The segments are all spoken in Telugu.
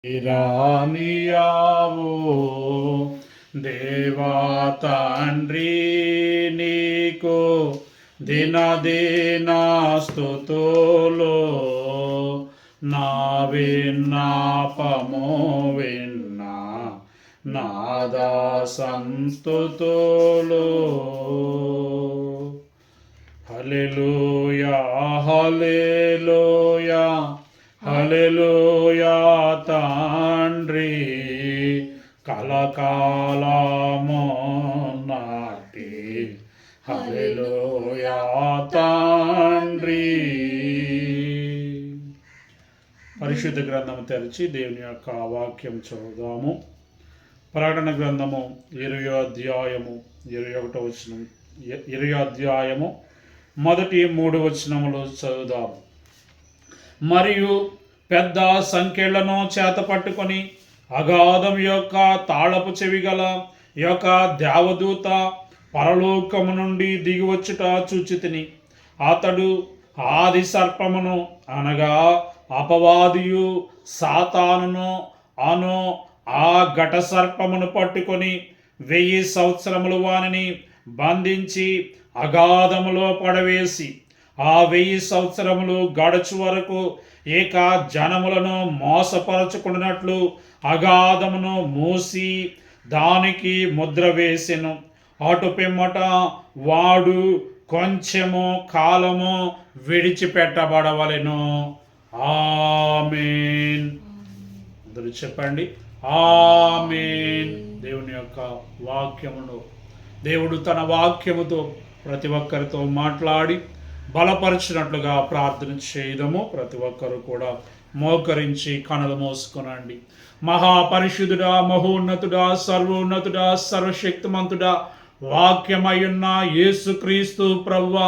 ఇరానియావో దేవా తండ్రి నీకు దినదిన స్తుతులు నా విన్నపము విన్నా నాదా సంస్తుతులు హల్లెలూయా హల్లెలూయా హల్లెలూయా తండ్రి కలకాలము నాటి హల్లెలూయా తండ్రి. పరిశుద్ధ గ్రంథము తెరిచి దేవుని యొక్క వాక్యం చదువుదాము. ప్రకటన గ్రంథము 20వ అధ్యాయము 21వ వచనం 20వ అధ్యాయము మొదటి 3 వచనములు చదువుదాము. మరియు పెద్ద సంఖ్యలను చేత పట్టుకొని అగాధం యొక్క తాళపు చెవి గల యొక్క దేవదూత పరలోకము నుండి దిగివచ్చుట చూచితిని. అతడు ఆది సర్పమును అనగా అపవాదియు సాతానును అను ఆ ఘట సర్పమును పట్టుకొని 1000 సంవత్సరములు వానిని బంధించి అగాధములో పడవేసి ఆ 1000 సంవత్సరములు గడచు వరకు ఏక జనములను మోసపరచుకున్నట్లు అగాధమును మూసి దానికి ముద్ర వేసెను. అటు పిమ్మట వాడు కొంచెము కాలము విడిచిపెట్టబడవలెను. ఆమేన్. అందరూ చెప్పండి ఆమేన్. దేవుని యొక్క వాక్యమును దేవుడు తన వాక్యముతో ప్రతి ఒక్కరితో మాట్లాడి బలపరిచినట్లుగా ప్రార్థన చేయదము. ప్రతి ఒక్కరు కూడా మోకరించి కనులు మోసుకొనండి. మహాపరిశుద్ధుడా, మహోన్నతుడా, సర్వోన్నతుడా, సర్వశక్తిమంతుడా, వాక్యమయ్యున్న యేసుక్రీస్తు ప్రభువా,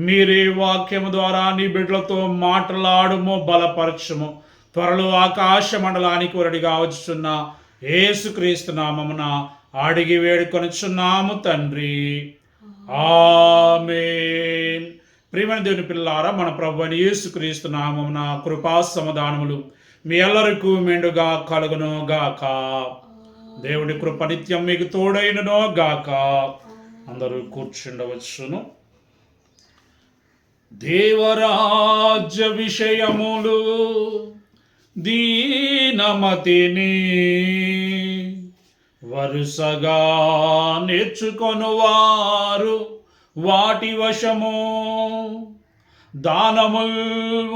మీరే వాక్యము ద్వారా నీ బిడ్డలతో మాట్లాడుము, బలపరచుము. త్వరలో ఆకాశ మండలానికి వరడిగా వచ్చుచున్న యేసుక్రీస్తు నామమున అడిగి వేడుకొనుచున్నాము తండ్రి. ఆమేన్. ప్రియమైన దేవుని పిల్లారా, మన ప్రభువైన యేసుక్రీస్తు నామమున కృపా సమాధానములు మీ ఎల్లరికూ మెండుగా కలుగును గాక. దేవుడి కృప నిత్యం మీకు తోడైనను గాక. అందరూ కూర్చుండవచ్చును. దేవరాజ్య విషయములు దీనమతిని వరుసగా నేర్చుకొనువారు వాటి వశము, దానముల్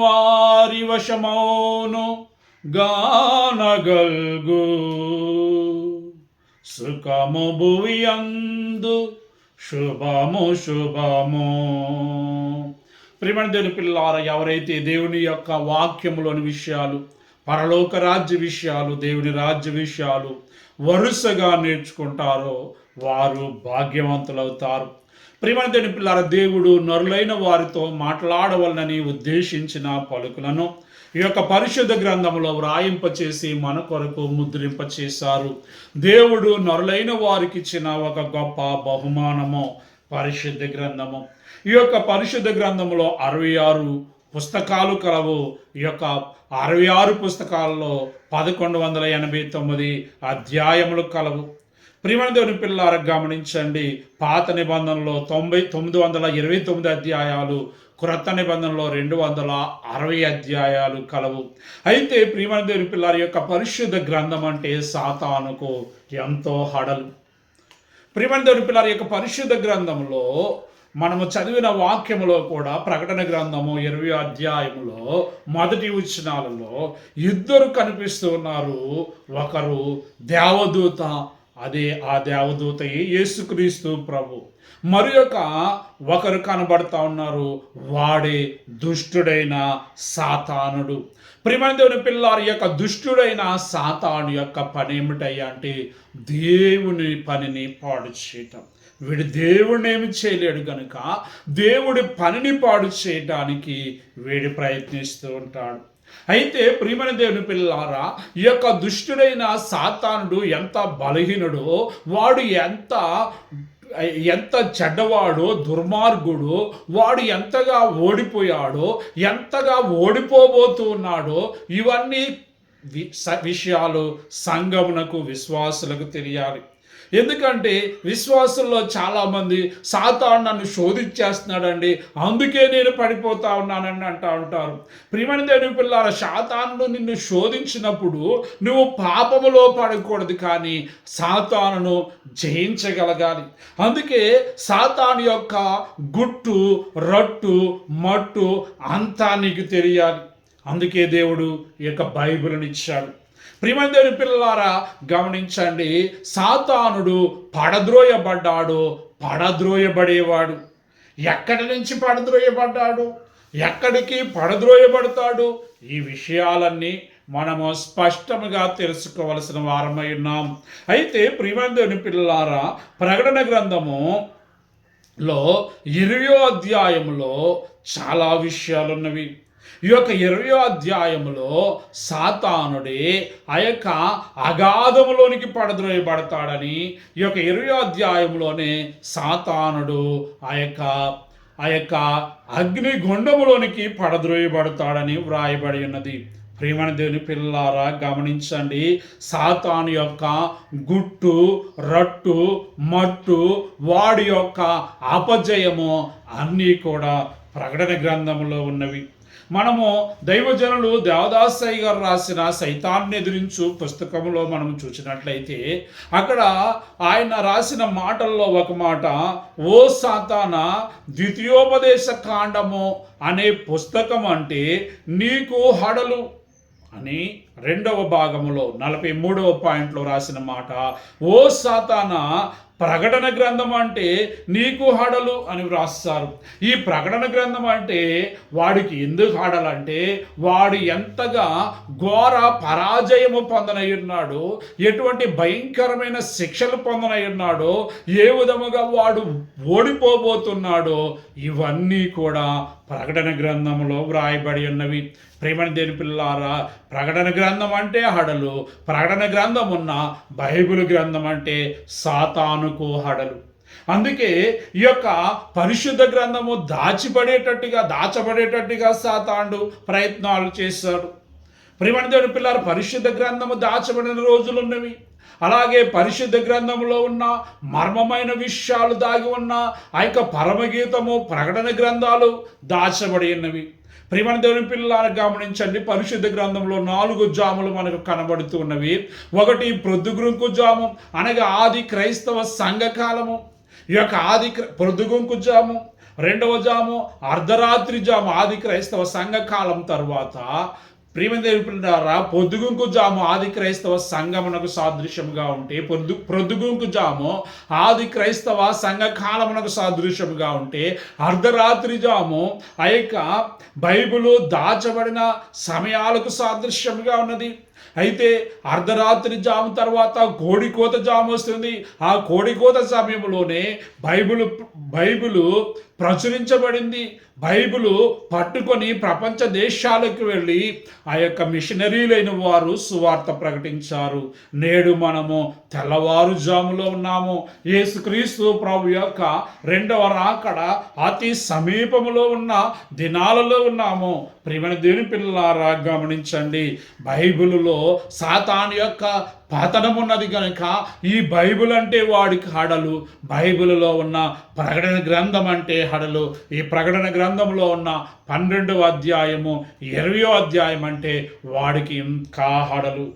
వారి వశమౌను గానగల్గు. సుఖము భువియందు శుభము శుభము. ప్రియమైన దేవుని పిల్లారా, ఎవరైతే దేవుని యొక్క వాక్యములోని విషయాలు, పరలోక రాజ్య విషయాలు, దేవుని రాజ్య విషయాలు వరుసగా నేర్చుకుంటారో వారు భాగ్యవంతులవుతారు. ప్రియమైన దేవుని పిల్లారా, దేవుడు నరులైన వారితో మాట్లాడవలనని ఉద్దేశించిన పలుకులను ఈ యొక్క పరిశుద్ధ గ్రంథంలో వ్రాయింపచేసి మన కొరకు ముద్రింపచేశారు. దేవుడు నరులైన వారికి ఇచ్చిన ఒక గొప్ప బహుమానము పరిశుద్ధ గ్రంథము. ఈ యొక్క పరిశుద్ధ గ్రంథంలో 66 పుస్తకాలు కలవు. ఈ యొక్క 66 పుస్తకాలలో 1189 అధ్యాయములు కలవు. ప్రియమైన దేవుని పిల్లారా, గమనించండి. పాత నిబంధనలో 929 అధ్యాయాలు, క్రొత్త నిబంధనలో 260 అధ్యాయాలు కలవు. అయితే ప్రియమైన దేవుని పిల్లారి యొక్క పరిశుద్ధ గ్రంథం అంటే సాతానుకు ఎంతో హడలు. ప్రియమైన దేవుని పిల్లారి యొక్క పరిశుద్ధ గ్రంథంలో మనము చదివిన వాక్యములో కూడా ప్రకటన గ్రంథము 20వ అధ్యాయములో మొదటి వచనాలలో 2 కనిపిస్తూ ఉన్నారు. ఒకరు దేవదూత, అదే ఆ దేవదూతయే యేసుక్రీస్తు ప్రభు. ఒకరు కనబడతా ఉన్నారు, వాడే దుష్టుడైన సాతానుడు. ప్రియమైన దేవుని పిల్లారి యొక్క దుష్టుడైన సాతాను యొక్క పని ఏమిటయ్యా అంటే దేవుని పనిని పాడు చేయటం. వీడు దేవుడిని ఏమి చేయలేడు కనుక దేవుడి పనిని పాడు చేయడానికి వీడు ప్రయత్నిస్తూ ఉంటాడు. అయితే ప్రియమైన దేవుని పిల్లారా, ఈ యొక్క దుష్టుడైన సాతానుడు ఎంత బలహీనుడో, వాడు ఎంత చెడ్డవాడో, దుర్మార్గుడు, వాడు ఎంతగా ఓడిపోయాడో, ఎంతగా ఓడిపోబోతూ ఉన్నాడో, ఇవన్నీ విషయాలు సంఘమునకు విశ్వాసులకు తెలియాలి. ఎందుకంటే విశ్వాసుల్లో చాలామంది సాతాను నన్ను శోధించేస్తున్నాడండి, అందుకే నేను పడిపోతా ఉన్నానని అంటూ ఉంటారు. ప్రియమైన దేవుని పిల్లారా, సాతాను నిన్ను శోధించినప్పుడు నువ్వు పాపములో పడకూడదు, కానీ సాతానును జయించగలగాలి. అందుకే సాతాను యొక్క గుట్టు రట్టు మట్టు అంతా నీకు తెలియాలి. అందుకే దేవుడు ఈ యొక్క బైబిల్ని ఇచ్చాడు. ప్రియమైన దేవుని పిల్లలారా, గమనించండి, సాతానుడు పడద్రోయబడేవాడు. ఎక్కడి నుంచి పడద్రోయబడ్డాడు, ఎక్కడికి పడద్రోయబడతాడు, ఈ విషయాలన్నీ మనము స్పష్టంగా తెలుసుకోవలసిన వారమై ఉన్నాం. అయితే ప్రియమైన దేవుని పిల్లలారా, ప్రకటన గ్రంథములో 20వ అధ్యాయంలో చాలా విషయాలున్నవి. ఈ యొక్క 20వ అధ్యాయంలో సాతానుడే ఆ యొక్క అగాధములోనికి పడద్రోయబడతాడని, ఈ యొక్క 20వ అధ్యాయంలోనే సాతానుడు ఆ యొక్క అగ్నిగుండములోనికి పడద్రోయబడతాడని వ్రాయబడి ఉన్నది. ప్రియమైన దేవుని పిల్లలారా, గమనించండి, సాతాను యొక్క గుట్టు రట్టు మట్టు వాడి యొక్క అపజయము అన్నీ కూడా ప్రకటన గ్రంథంలో ఉన్నవి. మనము దైవజనులు దేవదాసయ్య గారు రాసిన సైతాన్ని ఎదిరించు పుస్తకంలో మనం చూసినట్లయితే అక్కడ ఆయన రాసిన మాటల్లో ఒక మాట, ఓ సాతానా, ద్వితీయోపదేశ కాండము అనే పుస్తకం అంటే నీకు హడలు అని 2వ భాగములో 43వ పాయింట్లో రాసిన మాట, ఓ సాతానా, ప్రకటన గ్రంథం అంటే నీకు హడలు అని వ్రాస్తారు. ఈ ప్రకటన గ్రంథం అంటే వాడికి ఎందుకు హడలంటే వాడు ఎంతగా ఘోర పరాజయము పొందనయ్యున్నాడో, ఎటువంటి భయంకరమైన శిక్షలు పొందనయ్యున్నాడో, ఏ విధముగా వాడు ఓడిపోబోతున్నాడో, ఇవన్నీ కూడా ప్రకటన గ్రంథంలో వ్రాయబడి ఉన్నవి. ప్రేమని దేని పిల్లారా, ప్రకటన గ్రంథం అంటే హడలు, ప్రకటన గ్రంథం ఉన్న బైబిల్ గ్రంథం అంటే సాతానుకు హడలు. అందుకే ఈ యొక్క పరిశుద్ధ గ్రంథము దాచబడేటట్టుగా సాతానుడు ప్రయత్నాలు చేశాడు. ప్రేమని దేని పిల్లారా, పరిశుద్ధ గ్రంథము దాచబడిన రోజులు ఉన్నవి. అలాగే పరిశుద్ధ గ్రంథంలో ఉన్న మర్మమైన విషయాలు దాగి ఉన్న ఆ యొక్క పరమగీతము ప్రకటన గ్రంథాలు దాచబడి ఉన్నవి. ప్రియమైన దేవుని పిల్లలారా, గమనించండి, పరిశుద్ధ గ్రంథంలో 4 జాములు మనకు కనబడుతూ ఉన్నవి. ఒకటి ప్రొద్దుగుంకు జాము, అనగా ఆది క్రైస్తవ సంఘకాలము. ఈ యొక్క ప్రొద్దుగుంకు జాము, 2వ జాము అర్ధరాత్రి జాము ఆది క్రైస్తవ సంఘకాలం తర్వాత. ప్రియమైన దేవుని పిల్లలారా, పొద్దుగుంకు జాము ఆది క్రైస్తవ సంఘమునకు సాదృశ్యముగా ఉంటే, ప్రొద్దుగుంకు జాము ఆది క్రైస్తవ సంఘ కాలమునకు సాదృశ్యముగా ఉంటే, అర్ధరాత్రి జాము ఆ యొక్క బైబిలు దాచబడిన సమయాలకు సాదృశ్యముగా ఉన్నది. అయితే అర్ధరాత్రి జాము తర్వాత కోడికోత జాము వస్తుంది. ఆ కోడికోత సమయంలోనే బైబిలు ప్రచురించబడింది. బైబిలు పట్టుకొని ప్రపంచ దేశాలకు వెళ్ళి ఆ యొక్క మిషనరీలైన వారు సువార్త ప్రకటించారు. నేడు మనము తెల్లవారుజాములో ఉన్నాము. యేసుక్రీస్తు ప్రభు యొక్క 2వ రాకడ అతి సమీపములో ఉన్న దినాలలో ఉన్నాము. ప్రియమైన దేవుని పిల్లలారా, గమనించండి, బైబిలులో సాతాను యొక్క పతనం ఉన్నది కనుక ఈ బైబిల్ అంటే వాడికి హడలు, బైబిల్లో ఉన్న ప్రకటన గ్రంథం అంటే హడలు. ఈ ప్రకటన గ్రంథంలో ఉన్న 12వ అధ్యాయము 20వ అధ్యాయం అంటే వాడికి ఇంకా హడలు.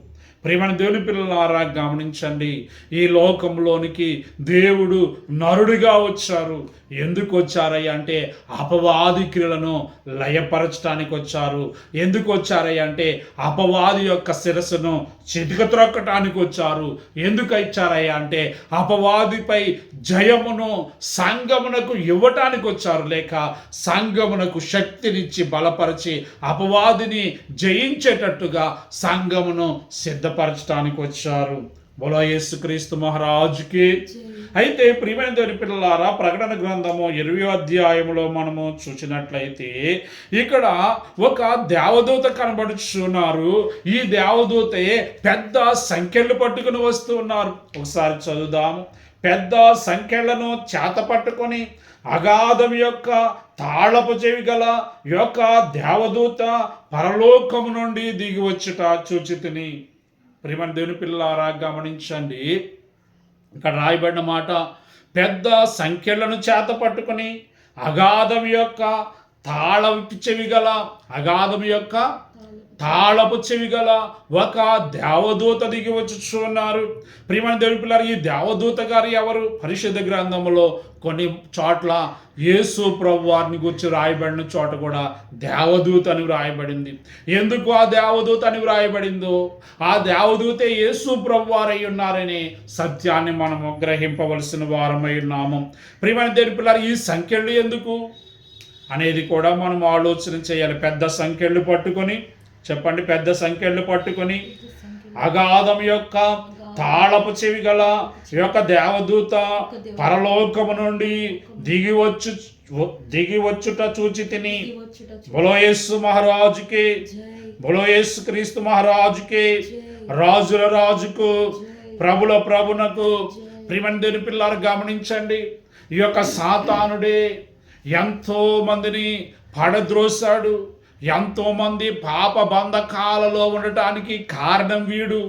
ప్రియమైన దేవుని పిల్లలారా, గమనించండి, ఈ లోకంలోనికి దేవుడు నరుడిగా వచ్చారు. ఎందుకు వచ్చారయ్య అంటే అపవాది క్రియలను లయపరచడానికి వచ్చారు. ఎందుకు వచ్చారయ్య అంటే అపవాది యొక్క శిరస్సును చితకత్రొక్కటానికి వచ్చారు. ఎందుకు ఇచ్చారయ్య అంటే అపవాదిపై జయమును సంఘమునకు ఇవ్వటానికి వచ్చారు, లేక సంఘమునకు శక్తినిచ్చి బలపరిచి అపవాదిని జయించేటట్టుగా సంఘమును సిద్ధపరచడానికి వచ్చారు. బోలో యేసుక్రీస్తు మహారాజుకి. అయితే ప్రియమైన దేవుని పిల్లలారా, ప్రకటన గ్రంథము 20వ అధ్యాయంలో మనము చూసినట్లయితే ఇక్కడ ఒక దేవదూత కనబడుచున్నారు. ఈ దేవదూతే పెద్ద సంఖ్యలు పట్టుకుని వస్తూ ఉన్నారు. ఒకసారి చదువుదాము. పెద్ద సంఖ్యలను చేత పట్టుకొని అగాధం యొక్క తాళపు చెవి గల యొక్క దేవదూత పరలోకము నుండి దిగి వచ్చుట చూచితిని. ప్రియమైన దేవుని పిల్లలారా గమనించండి, ఇక్కడ రాయబడిన మాట, పెద్ద సంఖ్యలను చేత పట్టుకొని అగాధం యొక్క తాళపు చెవి గల తాళపు చెవి గల ఒక దేవదూత దిగి వచ్చుచున్నారు. ప్రియమైన దేవుని పిల్లలు, ఈ దేవదూత గారు ఎవరు? పరిశుద్ధ గ్రంథంలో కొన్ని చోట్ల యేసు ప్రభు వారిని గురించి రాయబడిన చోట కూడా దేవదూత అని వ్రాయబడింది. ఎందుకు ఆ దేవదూత అని వ్రాయబడిందో, ఆ దేవదూతే యేసు ప్రభు వారై ఉన్నారని సత్యాన్ని మనము గ్రహింపవలసిన వారమై ఉన్నాము. ప్రియమైన దేవుని పిల్లలు, ఈ సంఖ్యలు ఎందుకు అనేది కూడా మనం ఆలోచన చేయాలి. పెద్ద సంఖ్యలు పట్టుకొని చెప్పండి, పెద్ద సంఖ్యలు పట్టుకొని అగాధం యొక్క తాళపు చెవి గల యొక్క దేవదూత పరలోకము నుండి దిగి వచ్చుట చూచితిని. బోలో యేసు మహారాజుకే, బోలో యేసు క్రీస్తు మహారాజుకే, రాజుల రాజుకు, ప్రభుల ప్రభునకు. ప్రియమైన దేవుని పిల్లలు గమనించండి, ఈ యొక్క సాతానుడే ఎంతో మందిని పడద్రోశాడు. ఎంతోమంది పాప బంధకాలలో ఉండటానికి కారణం వీడు.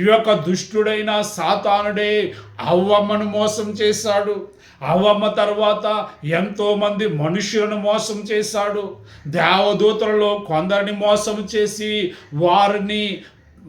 ఈ యొక్క దుష్టుడైన సాతానుడే అవ్వమ్మను మోసం చేశాడు. అవ్వమ్మ తర్వాత ఎంతోమంది మనుషులను మోసం చేశాడు. దేవదూతలలో కొందరిని మోసం చేసి వారిని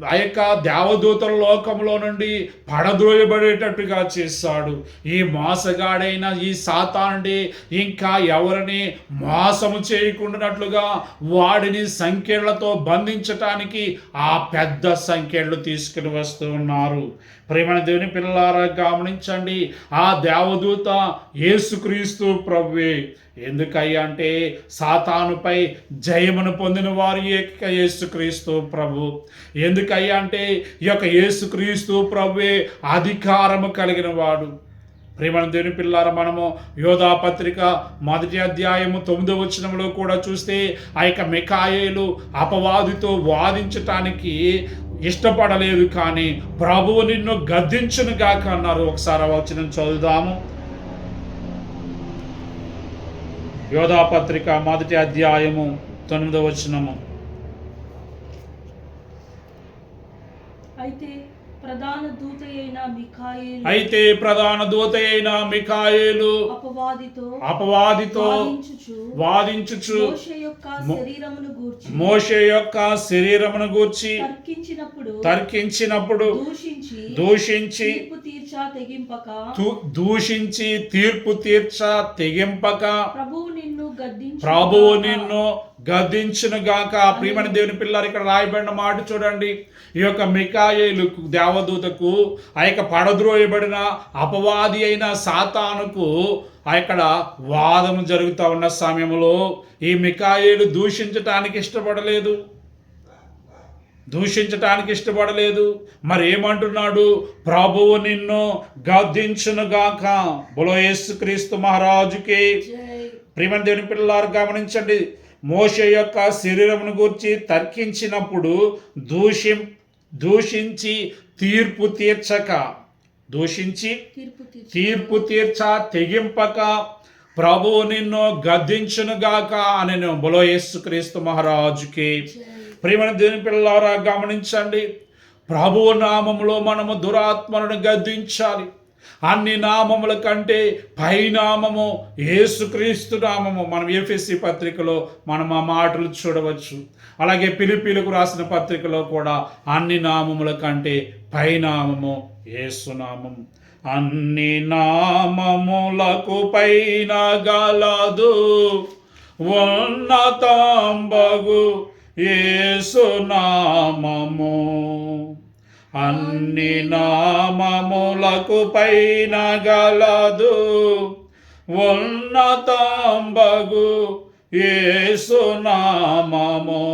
ఆ యొక్క దేవదూతల లోకంలో నుండి పడద్రోయబడేటట్టుగా చేశాడు. ఈ మోసగాడైన ఈ సాతానుడే ఇంకా ఎవరిని మోసము చేయకుండానట్లుగా వాడిని సంఖ్యలతో బంధించటానికి ఆ పెద్ద సంఖ్యలు తీసుకుని వస్తూ ఉన్నారు. ప్రియమైన దేవుని పిల్లలారా గమనించండి, ఆ దేవదూత యేసుక్రీస్తు ప్రభువే. ఎందుకయ్యా అంటే సాతానుపై జయమును పొందిన వారు యేసుక్రీస్తు ప్రభు. ఎందుకయ్యా అంటే ఈ యొక్క యేసుక్రీస్తు ప్రభువే అధికారము కలిగిన వాడు. ప్రియమైన దేవుని పిల్లారా, మనము యోధా పత్రిక 1వ అధ్యాయము 9వ వచనంలో కూడా చూస్తే ఆ యొక్క మిఖాయేలు అపవాదితో వాదించటానికి ఇష్టపడలేదు, కానీ ప్రభువు నిన్ను గద్దించును గాక అన్నారు. ఒకసారి ఆ వచనం చదువుదాము. యోధా పత్రిక 1వ అధ్యాయము 9వ వచనము. అయితే ప్రధాన దూత అయిన మిఖాయేలు అపవాదితో వాదించుచు మోషే యొక్క శరీరమును గూర్చి తర్కించినప్పుడు దూషించి తీర్పు తీర్చ తెగింపక ప్రభువు నిన్ను గద్దించును గాక. ప్రియమైన దేవుని పిల్లలు, ఇక్కడ రాయబడిన మాట చూడండి. ఈ యొక్క మిఖాయేలు దేవదూతకు, ఆ యొక్క పడద్రోయబడిన అపవాది అయిన సాతానుకు ఆ ఇక్కడ వాదము జరుగుతూ ఉన్న సమయంలో ఈ మిఖాయేలు దూషించటానికి ఇష్టపడలేదు. మరి ఏమంటున్నాడు? ప్రభువు నిన్ను గద్దించును గాక. బోలో యేసుక్రీస్తు మహారాజుకే. ప్రియమైన దేవుని పిల్లలారా గమనించండి, మోషే యొక్క శరీరమును గురించి తర్కించినప్పుడు దూషించి తీర్పు తీర్చ తెగింపక ప్రభువు నిన్ను గద్దించును గాక అని బోలో యేసుక్రీస్తు మహారాజుకి. ప్రియమైన దేవుని పిల్లలారా గమనించండి, ప్రభువు నామములో మనము దురాత్మలను గద్దించాలి. అన్ని నామముల కంటే పైనామము యేసుక్రీస్తు నామము. మనం ఎఫెసీ పత్రికలో మనం ఆ మాటలు చూడవచ్చు. అలాగే ఫిలిప్పీలకు రాసిన పత్రికలో కూడా అన్ని నామముల కంటే పైనామము యేసునామం. అన్ని నామములకు పైన గలదు ఉన్నతంబగు యేసునామము. అన్ని నామములకు పైన గలదు ఉన్నతంబగు యేసునామము.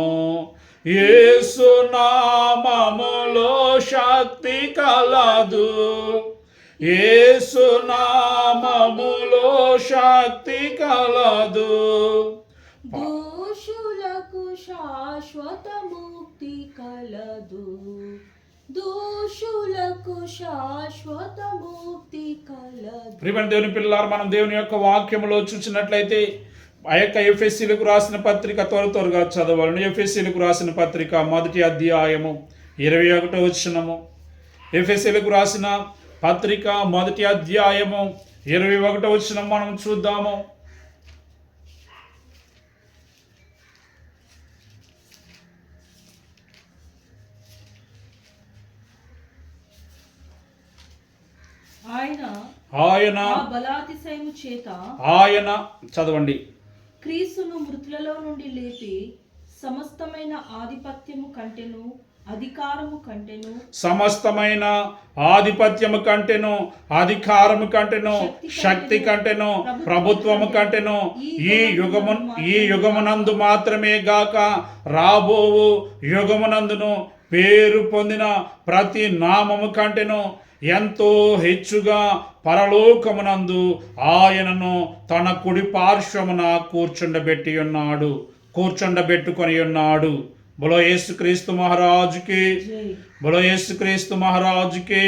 యేసునామములో శక్తి కలదు. యేసునామములో శక్తి కలదు. దోషులకు శాశ్వత ముక్తి కలదు. దోషులకు శాశ్వత ముక్తి కలదు. ప్రియమైన దేవుని పిల్లలారా, మనం దేవుని యొక్క వాక్యములో చూసినట్లయితే ఆ యొక్క ఎఫెసీలకు రాసిన పత్రిక త్వరగా చదవాలని. ఎఫెసీలకు రాసిన పత్రిక 1వ అధ్యాయము 21వ వచనము. ఎఫెసీలకు రాసిన పత్రిక 1వ అధ్యాయము 21వ వచనం మనం చూద్దాము. ఆయన ఆ బలాతిశయము చేత ఆయన చదవండి. క్రీస్తును మృతులలో నుండి లేపి సమస్తమైన ఆధిపత్యము కంటెను, అధికారము కంటెను, సమస్తమైన ఆధిపత్యము కంటెను, అధికారము కంటెను, శక్తి కంటెను, ప్రభుత్వము కంటెను ఈ యుగమునందు మాత్రమే గాక రాబోవు యుగమునందును పేరు పొందిన ప్రతి నామము కంటెను ఎంతో హెచ్చుగా పరలోకమునందు ఆయనను తన కుడి పార్శ్వమున కూర్చుండబెట్టుకొని ఉన్నాడు. బలో యేసుక్రీస్తు మహారాజుకి, బలో యేసుక్రీస్తు మహారాజుకి.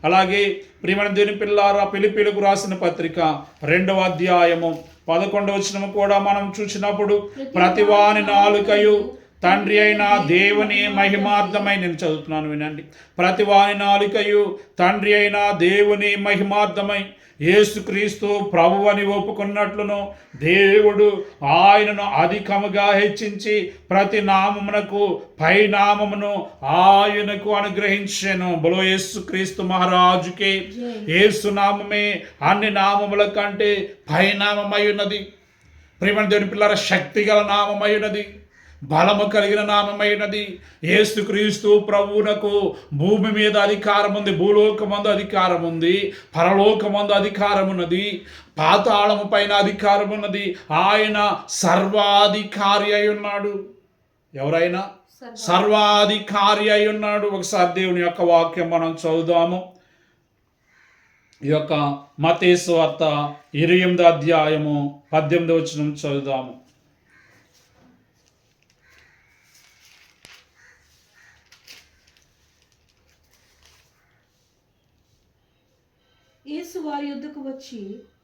అలాగే ప్రియమైన దేవుని పిల్లారా, ఫిలిప్పీలకు రాసిన పత్రిక 2వ అధ్యాయము 11వ వచనము కూడా మనం చూసినప్పుడు ప్రతివాని నాలుకయు తండ్రి అయిన దేవుని మహిమార్థమై, నేను చదువుతున్నాను వినండి. ప్రతివాని నాలుకయు తండ్రి అయిన దేవుని మహిమార్థమై యేసుక్రీస్తు ప్రభువని ఒప్పుకున్నట్లును దేవుడు ఆయనను అధికముగా హెచ్చించి ప్రతి నామమునకు పై నామమును ఆయనకు అనుగ్రహించెను. బలో యేసుక్రీస్తు మహారాజుకే. యేసు నామమే అన్ని నామముల కంటే పై నామమై ఉన్నది. ప్రియమైన దేవుని పిల్లల, శక్తిగల నామమై ఉన్నది, బలము కలిగిన నామమైనది. యేసుక్రీస్తు ప్రభువునకు భూమి మీద అధికారం ఉంది, భూలోకమందు అధికారం ఉంది, పరలోకమందు అధికారం ఉన్నది, పాతాళము పైన అధికారం ఉన్నది. ఆయన సర్వాధికారి అయి ఉన్నాడు. ఎవరైనా సర్వాధికారి అయి ఉన్నాడు. ఒకసారి దేవుని యొక్క వాక్యం మనం చదువుదాము. ఈ యొక్క మత్తయి సువార్త 28వ అధ్యాయము 18వ వచనం చదువుదాము. యేసు వారి యొద్దకు వచ్చి,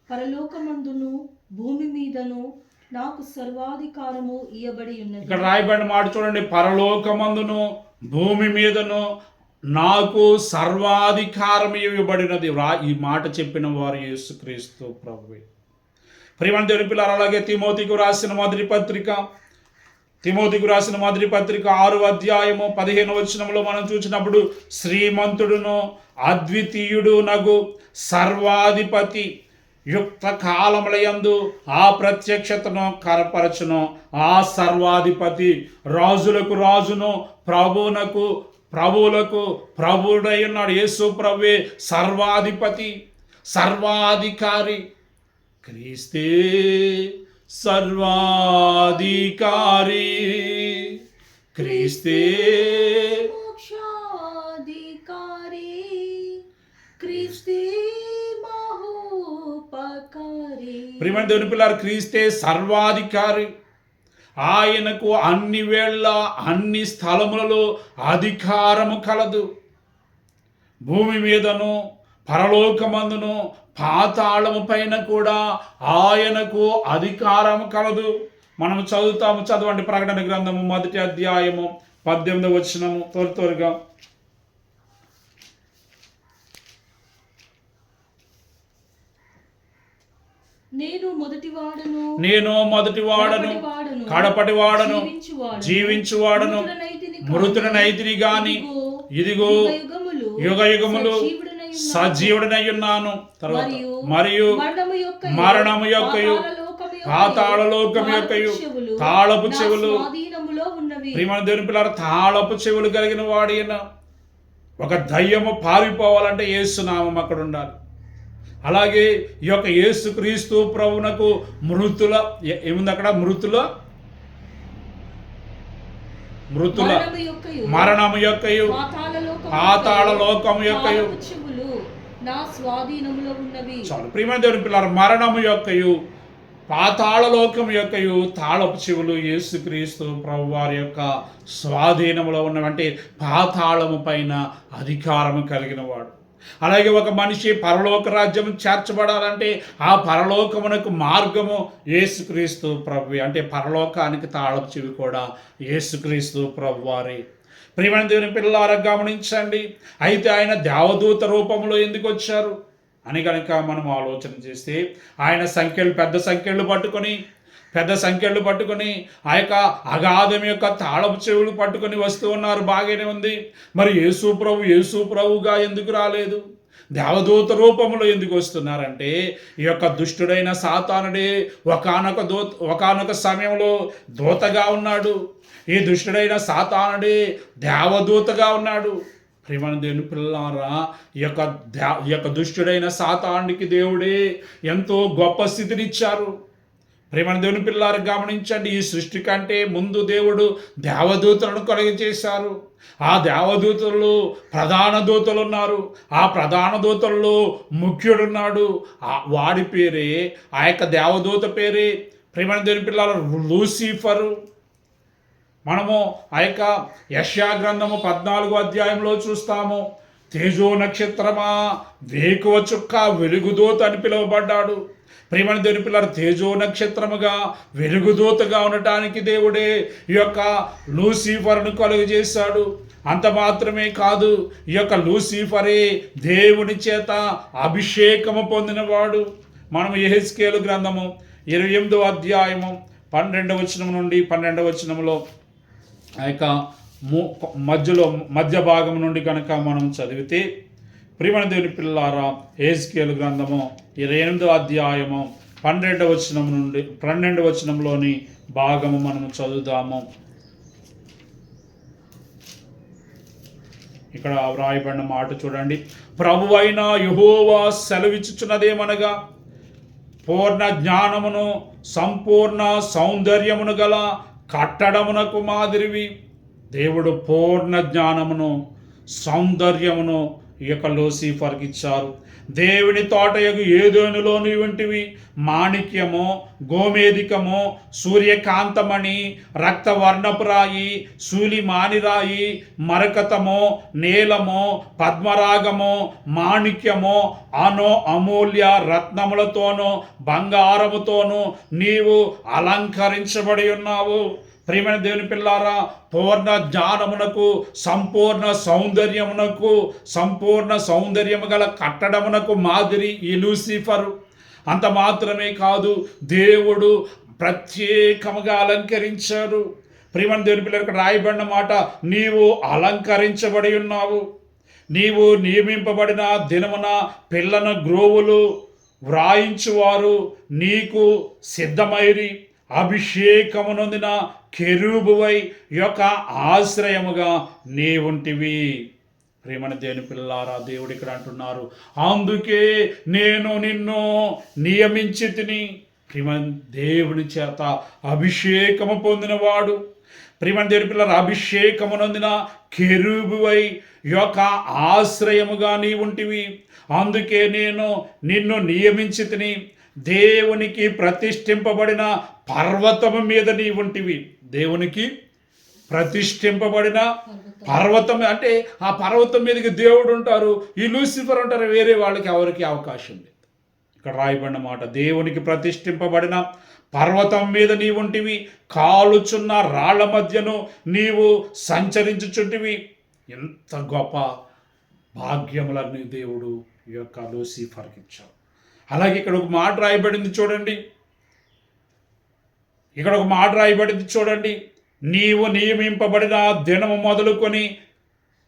పరలోకమందును భూమి మీదను నాకు సర్వాధికారము ఇయ్యబడి ఉన్నది. ఇక్కడ రాయబడిన మాట చూడండి. పరలోకమందును భూమి మీదను నాకు సర్వాధికారం ఇవ్వబడినది. ఈ మాట చెప్పిన వారు యేసుక్రీస్తు ప్రభువే. ప్రియమైన దేవుని పిల్లలు, అలాగే తిమోతికి రాసిన మొదటి పత్రిక 6వ అధ్యాయము 15వ వచనంలో మనం చూసినప్పుడు శ్రీమంతుడును అద్వితీయుడు నగు సర్వాధిపతి యుక్త కాలములయందు ఆ ప్రత్యక్షతను కనపరచును. ఆ సర్వాధిపతి రాజులకు రాజును, ప్రభువులకు ప్రభుడై ఉన్నాడు. యేసు ప్రభువే సర్వాధిపతి, సర్వాధికారి. క్రీస్తే సర్వాధికారి, క్రీస్తే మోక్షాధికారి, క్రీస్తే మహోపకారి. ప్రియమైన దేవుని పిల్లలు, క్రీస్తే సర్వాధికారి. ఆయనకు అన్ని వేళ అన్ని స్థలములలో అధికారము కలదు. భూమి మీదను, పరలోకమందును, పాతాళము పైన కూడా ఆయనకు అధికారము కలదు. మనం చదవండి. ప్రకటన గ్రంథము 1వ అధ్యాయము 18వ వచనము త్వరగా. నేను మొదటివాడను కడపటివాడను జీవించువాడను మృతుడనైతిని గాని ఇదిగో యుగయుగములు సజీవుడనై ఉన్నాను. తర్వాత మరియు మరణము యొక్కయు పాతాళలోకము యొక్కయు తాళపు చెవులు. ప్రియమైన దేవుని పిల్లలు, తాళపు చెవులు కలిగిన వాడిన ఒక దయ్యము పారిపోవాలంటే యేసునామం అక్కడ ఉండాలి. అలాగే ఈ యొక్క యేసుక్రీస్తు ప్రభువునకు ఏముంది అక్కడ? మరణము యొక్కయు పాతాళ లోకము యొక్కయు. నా స్వాధీనములో ఉన్నవి. చాలు. ప్రియమైన దేవుని పిల్లలు, మరణము యొక్కయు పాతాళ లోకం యొక్కయు తాళపు చెవులు యేసుక్రీస్తు ప్రభు వారి యొక్క స్వాధీనంలో ఉన్నవంటే పాతాళము పైన అధికారము కలిగిన వాడు. అలాగే ఒక మనిషి పరలోక రాజ్యం చేర్చబడాలంటే ఆ పరలోకమునకు మార్గము యేసుక్రీస్తు ప్రభు, అంటే పరలోకానికి తాళపు చెవి కూడా యేసుక్రీస్తు ప్రభు వారే. ప్రియమైన దేవుని పిల్లలారా గమనించండి. అయితే ఆయన దేవదూత రూపంలో ఎందుకు వచ్చారు అని కనుక మనం ఆలోచన చేస్తే, ఆయన పెద్ద సంఖ్యలు పట్టుకొని ఆ యొక్క అగాధం యొక్క తాళపు చెవులు పట్టుకొని వస్తూ ఉన్నారు. బాగానే ఉంది. మరి యేసు ప్రభుగా ఎందుకు రాలేదు? దేవదూత రూపంలో ఎందుకు వస్తున్నారంటే, ఈ యొక్క దుష్టుడైన సాతానుడే ఒకానొక సమయంలో దూతగా ఉన్నాడు. ఈ దుష్టుడైన సాతానుడే దేవదూతగా ఉన్నాడు. ప్రియమైన దేవుని పిల్లలారా, ఈ యొక్క దుష్టుడైన సాతానుడికి దేవుడే ఎంతో గొప్ప స్థితినిచ్చారు. ప్రియమైన దేవుని పిల్లలారా గమనించండి. ఈ సృష్టి కంటే ముందు దేవుడు దేవదూతలను కలుగజేశారు. ఆ దేవదూతల్లో ప్రధాన దూతలు ఉన్నారు. ఆ ప్రధాన దూతల్లో ముఖ్యుడున్నాడు. వాడి పేరే, ఆ యొక్క దేవదూత పేరే ప్రియమైన దేవుని పిల్లలారా లూసిఫరు. మనము ఆ యొక్క యెషయా గ్రంథము 14వ అధ్యాయంలో చూస్తాము. తేజో నక్షత్రమా, వేకువ చుక్క, వెలుగుదూత అని పిలువబడ్డాడు. ప్రియమైన దేవుని పిల్లలు, తేజో నక్షత్రముగా వెలుగుదూతగా ఉండటానికి దేవుడే ఈ యొక్క లూసిఫర్ను కలుగజేశాడు. అంత మాత్రమే కాదు, ఈ యొక్క లూసిఫరే దేవుని చేత అభిషేకము పొందినవాడు. మనం యెహెజ్కేలు గ్రంథము 28వ అధ్యాయము 12వ వచనం నుండి 12వ వచనంలో ఆ యొక్క మధ్య భాగం నుండి కనుక మనం చదివితే, ప్రియమైన దేవుని పిల్లారా, యెహెజ్కేలు గ్రంథము 28వ అధ్యాయము 12వ వచనం నుండి 12వ వచనంలోని భాగము మనము చదువుదాము. ఇక్కడ వ్రాయబడిన మాట చూడండి. ప్రభువైన యెహోవా సెలవిచ్చుచున్నదేమనగా, పూర్ణ జ్ఞానమును సంపూర్ణ సౌందర్యమును గల కట్టడమునకు మాదిరివి. దేవుడు పూర్ణ జ్ఞానమును సౌందర్యమును ఈ యొక్క లూసిఫర్కి ఇచ్చారు. దేవుని తోటయగు ఏదోనులో వంటివి మాణిక్యము, గోమేధికము, సూర్యకాంతమణి, రక్తవర్ణపు రాయి, శూలిమానిరాయి, మరకతము, నీలము, పద్మరాగము, మాణిక్యము, అమూల్య రత్నములతోనూ బంగారముతోనూ నీవు అలంకరించబడి ఉన్నావు. ప్రియమైన దేవుని పిల్లారా, పూర్ణ జ్ఞానమునకు సంపూర్ణ సౌందర్యము గల కట్టడమునకు మాదిరి ఈ లూసిఫరు. అంత మాత్రమే కాదు, దేవుడు ప్రత్యేకముగా అలంకరించారు. ప్రియమైన దేవుని పిల్లలకు రాయబడిన మాట, నీవు అలంకరించబడి ఉన్నావు. నీవు నియమింపబడిన దినమున పిల్లన గ్రోవులు వ్రాయించువారు నీకు సిద్ధమైరి. అభిషేకమునొందిన కెరూబువై యొక్క ఆశ్రయముగా నీవుంటివి. ప్రియమైన దేవుని పిల్లారా, దేవుడు ఇక్కడ అంటున్నారు, అందుకే నేను నిన్ను నియమించి తిని. ప్రియమైన దేవుని చేత అభిషేకము పొందినవాడు. ప్రియమైన దేవుని పిల్లల, అభిషేకమునొందిన కెరూబువై యొక్క ఆశ్రయముగా నీవుంటివి. అందుకే నేను నిన్ను నియమించి తిని. దేవునికి ప్రతిష్ఠింపబడిన పర్వతము మీద నీవుంటివి. దేవునికి ప్రతిష్ఠింపబడిన పర్వతం అంటే ఆ పర్వతం మీదకి దేవుడు ఉంటారు, ఈ లూసిఫర్ ఉంటారు. వేరే వాళ్ళకి ఎవరికి అవకాశం లేదు. ఇక్కడ రాయబడిన మాట, దేవునికి ప్రతిష్ఠింపబడిన పర్వతం మీద నీవుంటివి. కాలుచున్న రాళ్ల మధ్యను నీవు సంచరించుచుంటివి. ఎంత గొప్ప భాగ్యములన్నీ దేవుడు ఈ యొక్క లూసిఫర్కి ఇచ్చాడు. అలాగే ఇక్కడ ఒక మాట రాయబడింది చూడండి. నీవు నియమింపబడిన దినము మొదలుకొని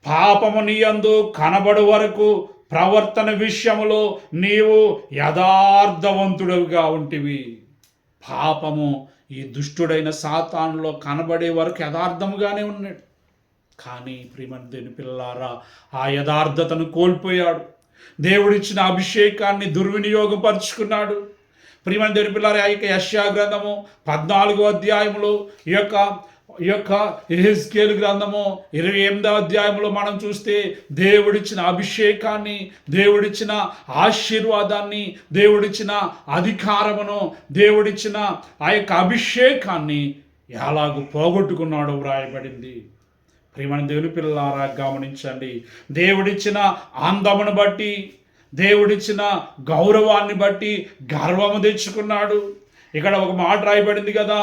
పాపము నీ యందు కనబడు వరకు ప్రవర్తన విషయములో నీవు యథార్థవంతుడుగా ఉంటివి. పాపము ఈ దుష్టుడైన సాతానులో కనబడే వరకు యథార్థముగానే ఉన్నాడు. కానీ ప్రియమైన దేవుని పిల్లలారా, ఆ యథార్థతను కోల్పోయాడు. దేవుడిచ్చిన అభిషేకాన్ని దుర్వినియోగపరుచుకున్నాడు. ప్రియమైన దేవుని పిల్లారా, ఈ యొక్క యెషయా గ్రంథము 14వ అధ్యాయంలో ఈ యొక్క ఈ యొక్క యెహెజ్కేలు గ్రంథము 28వ అధ్యాయంలో మనం చూస్తే దేవుడిచ్చిన అభిషేకాన్ని, దేవుడిచ్చిన ఆశీర్వాదాన్ని, దేవుడిచ్చిన అధికారమును, దేవుడిచ్చిన ఆ యొక్క అభిషేకాన్ని ఎలాగూ పోగొట్టుకున్నాడో వ్రాయబడింది. ప్రియమైన దేవుని పిల్లలారా గమనించండి. దేవుడిచ్చిన అందమును బట్టి, దేవుడిచ్చిన గౌరవాన్ని బట్టి గర్వము తెచ్చుకున్నాడు. ఇక్కడ ఒక మాట రాయబడింది కదా,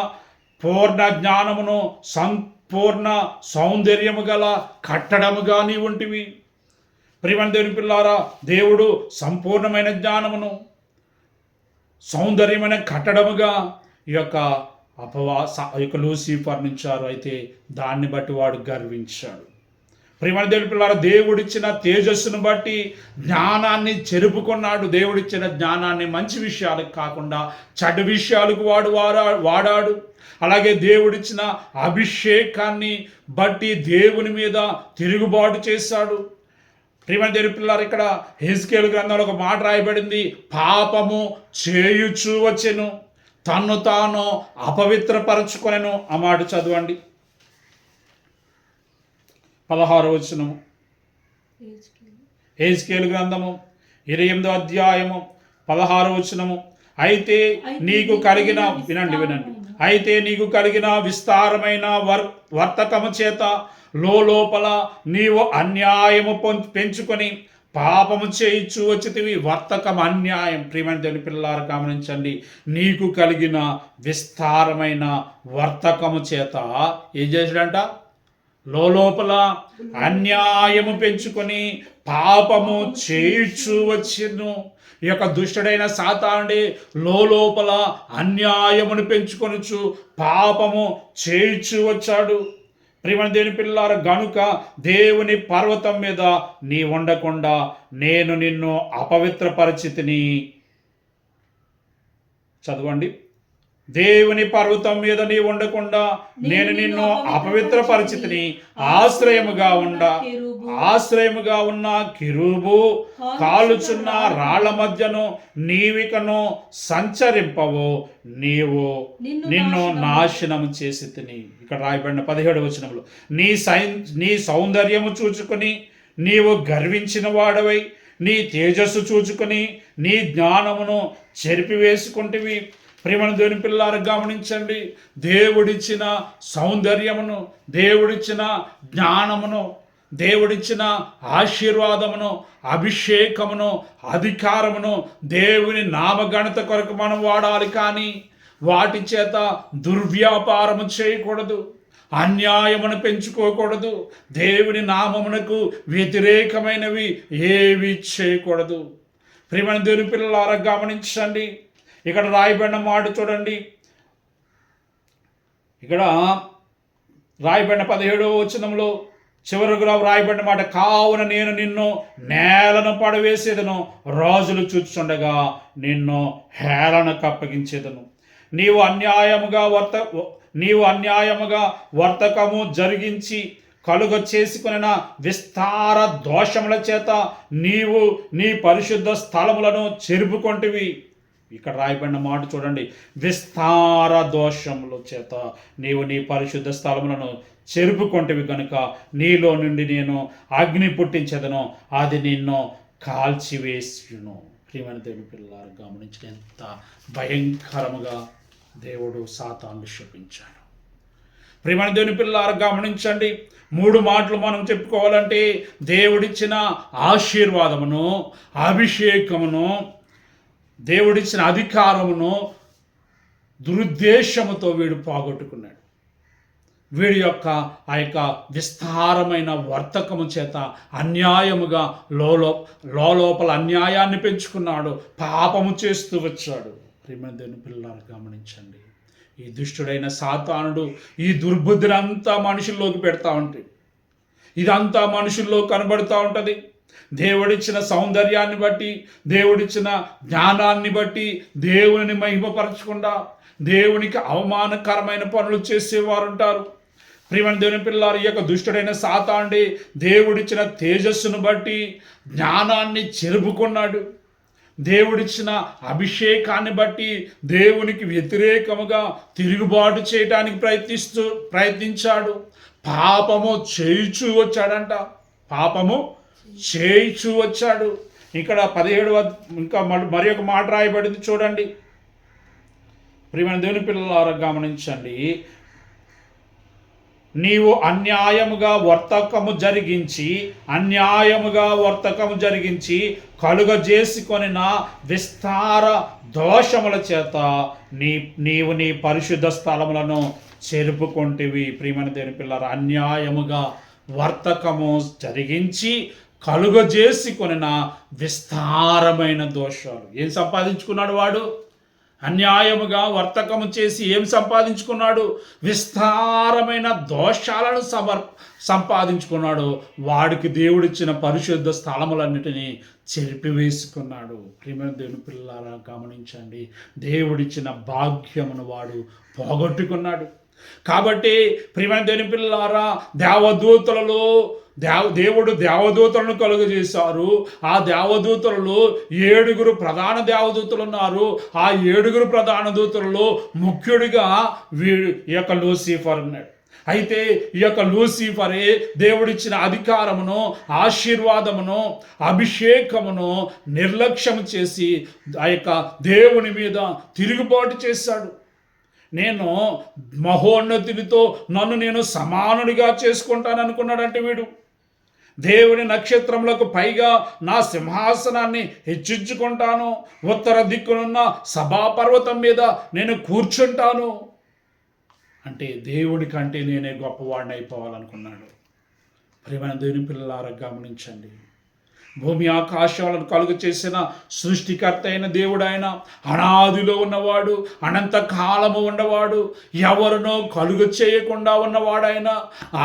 పూర్ణ జ్ఞానమును సంపూర్ణ సౌందర్యము గల కట్టడముగా నీ ఉంటివి. ప్రియమైన దేవుని పిల్లారా, దేవుడు సంపూర్ణమైన జ్ఞానమును సౌందర్యమైన కట్టడముగా ఈ యొక్క లూసిఫర్ నుంచారు. అయితే దాన్ని బట్టి వాడు గర్వించాడు. ప్రియమైన దేవుని పిల్లారా, దేవుడిచ్చిన తేజస్సును బట్టి జ్ఞానాన్ని చెరుపుకున్నాడు. దేవుడిచ్చిన జ్ఞానాన్ని మంచి విషయాలకు కాకుండా చెడు విషయాలకు వాడాడు. అలాగే దేవుడిచ్చిన అభిషేకాన్ని బట్టి దేవుని మీద తిరుగుబాటు చేశాడు. ప్రియమైన దేవుని పిల్లారా, ఇక్కడ యెహెజ్కేలు గ్రంథంలో ఒక మాట రాయబడింది, పాపము చేయుచూ వచ్చెను, తన్ను తాను అపవిత్రపరచుకొనెను. ఆ మాట చదవండి. 16వ వచనము, యెహెజ్కేలు గ్రంథము 28వ అధ్యాయము 16వ వచనము. అయితే నీకు కలిగిన వినండి అయితే నీకు కలిగిన విస్తారమైన వర్తకము చేత లోపల నీవు అన్యాయము పెంచుకొని పాపము చేయించు వచ్చితివి. వర్తకం అన్యాయం. ప్రియమైన దేవుని పిల్లలారా గమనించండి. నీకు కలిగిన విస్తారమైన వర్తకము చేత ఏం చేశాడంట? లోపల అన్యాయము పెంచుకొని పాపము చేయించు వచ్చెను. ఈ యొక్క దుష్టుడైన సాతానుడే లోపల అన్యాయమును పెంచుకొనుచు పాపము చేయించు వచ్చాడు. ప్రియమైన దేవుని పిల్లారా, గనుక దేవుని పర్వతం మీద నీ ఉండకుండా నేను నిన్ను అపవిత్రపరిచితిని. చదవండి. దేవుని పర్వతం మీద నీ ఉండకుండా నేను నిన్ను అపవిత్ర పరిచితిని. ఆశ్రయముగా ఉన్న కిరూబు కాలుచున్న రాళ్ల మధ్యను నీవికను సంచరింపవు, నీవు నిన్ను నాశనము చేసి తిని. ఇక్కడ రాయబడిన 17వ వచనంలో, నీ సౌందర్యము చూచుకొని నీవు గర్వించిన వాడవై నీ తేజస్సు చూచుకొని నీ జ్ఞానమును చెరిపివేసుకుంటివి. ప్రియమైన దేవుని పిల్లారా గమనించండి. దేవుడిచ్చిన సౌందర్యమును, దేవుడిచ్చిన జ్ఞానమును, దేవుడిచ్చిన ఆశీర్వాదమును, అభిషేకమును, అధికారమును దేవుని నామగణత కొరకు మనం వాడాలి. కానీ వాటి చేత దుర్వ్యాపారము చేయకూడదు, అన్యాయమును పెంచుకోకూడదు, దేవుని నామమునకు వ్యతిరేకమైనవి ఏవి చేయకూడదు. ప్రియమైన దేవుని పిల్లలారా గమనించండి. ఇక్కడ రాయబడిన మాట చూడండి. ఇక్కడ రాయబడిన 17వ వచనంలో చివరిగా రాయబడిన మాట, కావున నేను నిన్ను నేలను పడవేసేదను, రాజులు చూచుండగా నిన్ను హేళనకు అప్పగించేదను. నీవు అన్యాయముగా వర్తకము జరిగించి కలుగ చేసుకున్న విస్తార దోషముల చేత నీవు నీ పరిశుద్ధ స్థలములను చెరుపుకొంటివి. ఇక్కడ రాయబడిన మాట చూడండి. విస్తార దోషముల చేత నీవు నీ పరిశుద్ధ స్థలములను చెరుపుకొంటివి కనుక నీలో నుండి నేను అగ్ని పుట్టించదను, అది నిన్ను కాల్చివేసును. ప్రియమైన దేవుని పిల్లలారా గమనించిన ఎంత భయంకరముగా దేవుడు సాతాను శపించాడు. ప్రియమైన దేవుని పిల్లలారా గమనించండి. 3 మాటలు మనం చెప్పుకోవాలంటే, దేవుడిచ్చిన ఆశీర్వాదమును, అభిషేకమును, దేవుడిచ్చిన అధికారమును దురుద్దేశముతో వీడు పోగొట్టుకున్నాడు. వీడి యొక్క ఆ యొక్క విస్తారమైన వర్తకము చేత అన్యాయముగా లోపల అన్యాయాన్ని పెంచుకున్నాడు, పాపము చేస్తూ వచ్చాడు. ప్రియమైన దేవుని పిల్లలారా గమనించండి. ఈ దుష్టుడైన సాతానుడు ఈ దుర్బుద్ధినంతా మనుషుల్లోకి పెడతా ఉంటాయి. ఇదంతా మనుషుల్లో కనబడుతూ ఉంటుంది. దేవుడిచ్చిన సౌందర్యాన్ని బట్టి, దేవుడిచ్చిన జ్ఞానాన్ని బట్టి దేవుని మహిమపరచకుండా దేవునికి అవమానకరమైన పనులు చేసేవారు ఉంటారు. ప్రియమైన దేవుని పిల్లలారా, ఈ యొక్క దుష్టుడైన సాతానుడే దేవుడిచ్చిన తేజస్సును బట్టి జ్ఞానాన్ని చెరుపుకున్నాడు. దేవుడిచ్చిన అభిషేకాన్ని బట్టి దేవునికి వ్యతిరేకముగా తిరుగుబాటు చేయడానికి ప్రయత్నించాడు. పాపము చేయిచూ వచ్చాడంట. పాపము చేయిచూ వచ్చాడు. ఇక్కడ 17వ ఇంకా మరి ఒక మాట రాయబడింది చూడండి. ప్రియమైన దేవుని పిల్లలారా గమనించండి. నీవు అన్యాయముగా వర్తకము జరిగించి కలుగజేసుకొనిన విస్తార దోషముల చేత నీవు నీ పరిశుద్ధ స్థలములను చెరుపుకొంటివి. ప్రియమైన దేవుని పిల్లలారా, అన్యాయముగా వర్తకము జరిగించి కలుగజేసుకొనిన విస్తారమైన దోషాలు. ఏం సంపాదించుకున్నాడు వాడు? అన్యాయముగా వర్తకము చేసి ఏం సంపాదించుకున్నాడు? విస్తారమైన దోషాలను సంపాదించుకున్నాడు. వాడికి దేవుడిచ్చిన పరిశుద్ధ స్థలములన్నిటినీ చెరిపివేసుకున్నాడు. ప్రియమైన దేవుని పిల్లలారా గమనించండి. దేవుడిచ్చిన భాగ్యమును వాడు పోగొట్టుకున్నాడు. కాబట్టి ప్రియమైన దేవుని పిల్లలారా, దేవుడు దేవదూతలను కలుగజేశారు. ఆ దేవదూతలలో 7 ప్రధాన దేవదూతలు ఉన్నారు. ఆ 7 ప్రధాన దూతలలో ముఖ్యుడిగా ఈ యొక్క లూసిఫర్ ఉన్నాడు. అయితే ఈ యొక్క లూసిఫరే దేవుడిచ్చిన అధికారమును, ఆశీర్వాదమును, అభిషేకమును నిర్లక్ష్యం చేసి ఆ యొక్క దేవుని మీద తిరుగుబాటు చేశాడు. నేను మహోన్నతుడితో నన్ను నేను సమానుడిగా చేసుకుంటాను అనుకున్నాడంటే వీడు. దేవుని నక్షత్రములకు పైగా నా సింహాసనాన్ని హెచ్చించుకుంటాను, ఉత్తర దిక్కునున్న సభాపర్వతం మీద నేను కూర్చుంటాను అంటే దేవుడి కంటే నేనే గొప్పవాడిని అయిపోవాలనుకున్నాడు. ప్రియమైన దేవుని పిల్లలారా గమనించండి. భూమి ఆకాశాలను కలుగు చేసిన సృష్టికర్త అయిన దేవుడు ఆయన. అనాదిలో ఉన్నవాడు, అనంత కాలము ఉన్నవాడు, ఎవరినో కలుగు చేయకుండా ఉన్నవాడు ఆయన.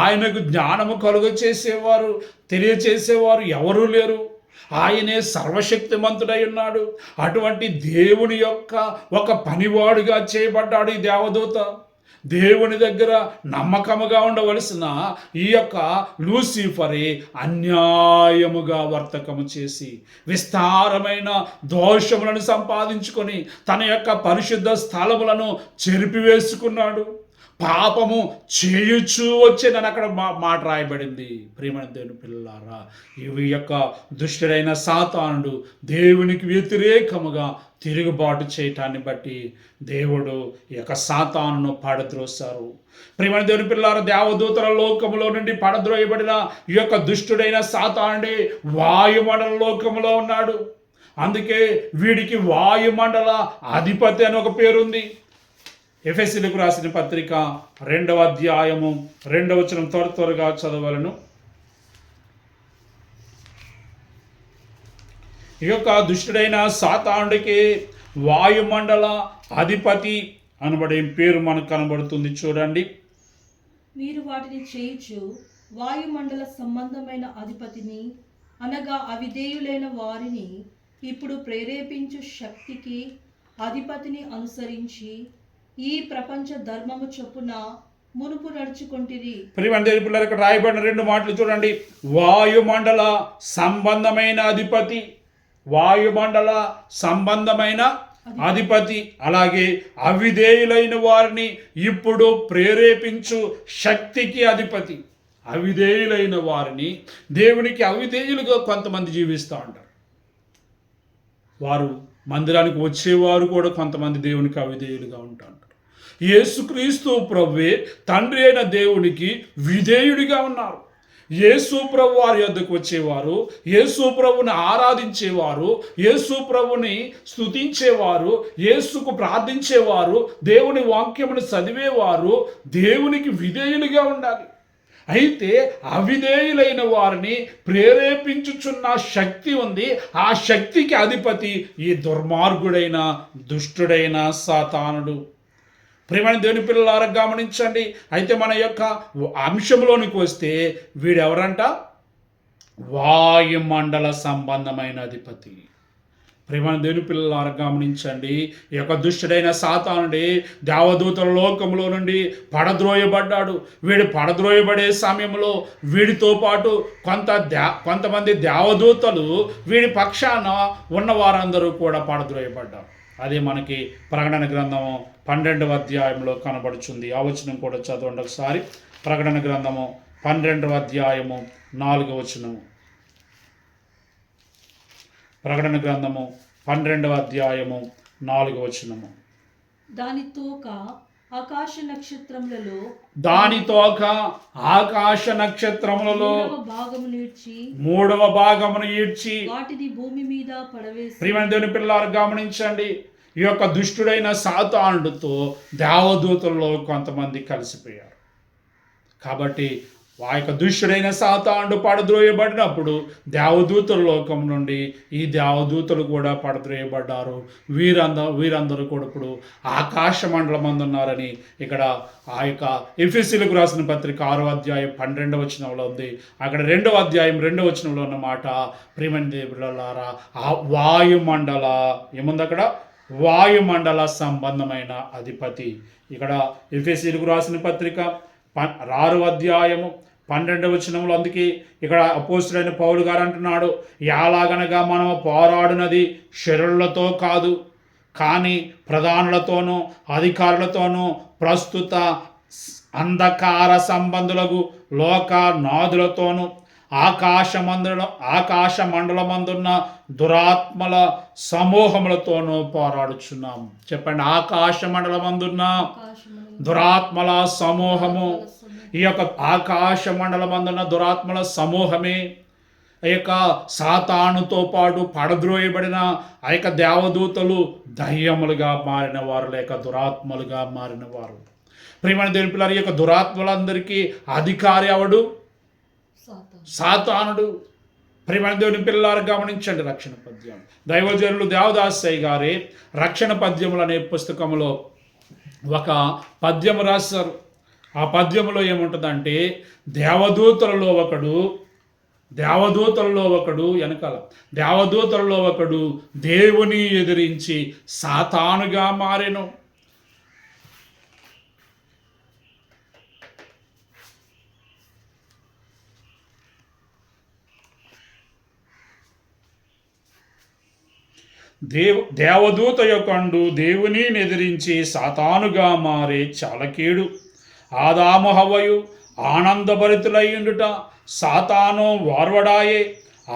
ఆయనకు జ్ఞానము కలుగు చేసేవారు, తెలియచేసేవారు ఎవరూ లేరు. ఆయనే సర్వశక్తిమంతుడై ఉన్నాడు. అటువంటి దేవుని యొక్క ఒక పనివాడుగా చేయబడ్డాడు ఈ దేవదూత. దేవుని దగ్గర నమ్మకముగా ఉండవలసిన ఈ యొక్క లూసిఫరే అన్యాయముగా వర్తకము చేసి విస్తారమైన దోషములను సంపాదించుకొని తన యొక్క పరిశుద్ధ స్థలములను చెరిపివేసుకున్నాడు. పాపము చేయుచూ వచ్చేదని అక్కడ మాట రాయబడింది. ప్రియమైన దేవుని పిల్లలారా, ఈ యొక్క దుష్టుడైన సాతానుడు దేవునికి వ్యతిరేకముగా తిరుగుబాటు చేయటాన్ని బట్టి దేవుడు ఈ యొక్క సాతానును పడద్రోశారు. ప్రియమైన దేవుని పిల్లలారా, దేవదూతల లోకములో నుండి పడద్రోయబడిన ఈ యొక్క దుష్టుడైన సాతానుడే వాయుమండల లోకములో ఉన్నాడు. అందుకే వీడికి వాయుమండల అధిపతి అని ఒక పేరుంది. ఎఫెసీయులకు రాసిన పత్రిక 2వ అధ్యాయము 2వ వచనం త్వరగా చదవలను. ఈ యొక్క దుష్టుడైన సాతానుడికి వాయుమండల అధిపతి అనబడే పేరు మనకు కనబడుతుంది. చూడండి. మీరు వాటిని చేయుచు వాయుమండల సంబంధమైన అధిపతిని అనగా అవిధేయులైన వారిని ఇప్పుడు ప్రేరేపించు శక్తికి అధిపతిని అనుసరించి ఈ ప్రపంచ ధర్మము చొప్పున మునుపు నడుచుకుంటిరి. ప్రియమైన దేవుని పిల్లలు, ఇక్కడ రాయబడిన 2 మాటలు చూడండి. వాయుమండల సంబంధమైన అధిపతి, వాయుమండల సంబంధమైన అధిపతి, అలాగే అవిధేయులైన వారిని ఇప్పుడు ప్రేరేపించు శక్తికి అధిపతి. అవిధేయులైన వారిని, దేవునికి అవిధేయులుగా కొంతమంది జీవిస్తూ ఉంటారు. వారు మందిరానికి వచ్చేవారు కూడా కొంతమంది దేవునికి అవిధేయులుగా ఉంటారు. యేసుక్రీస్తు ప్రభువే తండ్రి అయిన దేవునికి విధేయుడిగా ఉన్నారు. యేసు ప్రభు వారి యొద్దకు వచ్చేవారు, యేసు ప్రభుని ఆరాధించేవారు, యేసు ప్రభుని స్తుతించేవారు, యేసుకు ప్రార్థించేవారు, దేవుని వాక్యమును చదివేవారు దేవునికి విధేయులుగా ఉండాలి. అయితే అవిధేయులైన వారిని ప్రేరేపించుచున్న శక్తి ఉంది. ఆ శక్తికి అధిపతి ఈ దుర్మార్గుడైన దుష్టుడైన సాతానుడు. ప్రియమైన దేవుని పిల్లలారా గమనించండి. అయితే మన యొక్క అంశంలోనికి వస్తే వీడెవరంట? వాయుమండల సంబంధమైన అధిపతి. ప్రేమ దేవుని పిల్లలారా గమనించండి. ఈ యొక్క దుష్టుడైన సాతానుడి దేవదూతల లోకంలో నుండి పడద్రోయబడ్డాడు. వీడు పడద్రోయబడే సమయంలో వీడితో పాటు కొంతమంది దేవదూతలు వీడి పక్షాన ఉన్న వారందరూ కూడా పడద్రోయబడ్డారు. అది మనకి ప్రకటన గ్రంథము 12వ అధ్యాయంలో కనబడుచుంది. ఆ వచనం కూడా చదవండి ఒకసారి. ప్రకటన గ్రంథము 12వ అధ్యాయము 4వ వచనము. ప్రకటన గ్రంథము 12వ అధ్యాయము 4వ వచనము. దాని తోక ఆకాశ నక్షత్రములలో మూడవ భాగమును ఈడ్చి వాటిని భూమి మీద పడవేసి. ప్రియమైన దేవుని పిల్లలారా గమనించండి. ఈ యొక్క దుష్టుడైన సాతానుడితో దేవదూతల్లో కొంతమంది కలిసిపోయారు. కాబట్టి ఆ యొక్క దుష్టుడైన సాతానుడు పడద్రోయబడినప్పుడు దేవదూతల లోకం నుండి ఈ దేవదూతలు కూడా పడద్రోయబడ్డారు. వీరందరూ కూడా ఇప్పుడు ఆకాశ మండలం అందున్నారని ఇక్కడ ఆ యొక్క ఎఫెసీయులకు రాసిన పత్రిక 6వ అధ్యాయం 12వ వచనంలో ఉంది. అక్కడ 2వ అధ్యాయం 2వ వచనంలో ఉన్నమాట. ప్రియమైన దేవులారా, ఆ వాయుమండల ఏముంది అక్కడ? వాయుమండల సంబంధమైన అధిపతి. ఇక్కడ ఎఫెసీయులకు రాసిన పత్రిక 6వ అధ్యాయము 12వ వచనంలో, అందుకే ఇక్కడ అపోస్తులైన పౌలు గారు అంటున్నాడు, ఎలాగనగా మనము పోరాడునది శరీరులతో కాదు, కానీ ప్రధానులతోనూ అధికారులతోనూ ప్రస్తుత అంధకార సంబంధులకు లోకనాథులతోనూ ఆకాశ మండలమందున్న దురాత్మల సమూహములతోనూ పోరాడుచున్నాం. చెప్పండి, ఆకాశ మండలమందున్న దురాత్మల సమూహము. ఈ యొక్క ఆకాశ మండలమందున్న దురాత్మల సమూహమే ఆ యొక్క సాతానుతో పాటు పడద్రోయబడిన ఆ యొక్క దేవదూతలు దయ్యములుగా మారిన వారు, లేక దురాత్మలుగా మారిన వారు. ప్రియమైన దేవుని పిల్లలు, ఈ యొక్క దురాత్మలందరికీ అధికారి ఎవడు? సాతానుడు. ప్రియమైన దేవుని పిల్లలు గమనించండి. రక్షణ పద్యం దైవజనులు దేవదాసయ్య గారి రక్షణ పద్యములు అనే పుస్తకంలో ఒక పద్యం రాశారు. ఆ పద్యంలో ఏముంటుందంటే, దేవదూతలలో ఒకడు దేవుని ఎదిరించి సాతానుగా మారెను. దేవదూత యొకండు దేవుని ఎదిరించి సాతానుగా మారే చాలకీడు. ఆదాము హవ్వయు ఆనందభరితులయ్యుండుట సాతాను వార్వడాయే.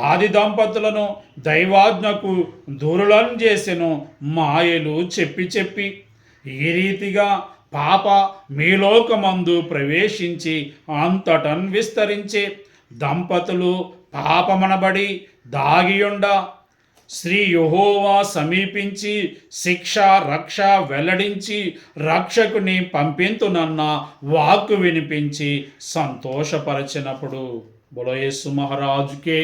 ఆది దంపతులను దైవాజ్ఞకు దూరులను చేసెను మాయలు చెప్పి. ఈ రీతిగా పాప మీలోకమందు ప్రవేశించి అంతటన్ విస్తరించే. దంపతులు పాపమనబడి దాగియుండ శ్రీ యెహోవా సమీపించి శిక్ష రక్ష వెల్లడించి రక్షకుని పంపింతునన్న వాక్కు వినిపించి సంతోషపరచినప్పుడు. బోలో యేసు మహారాజుకే.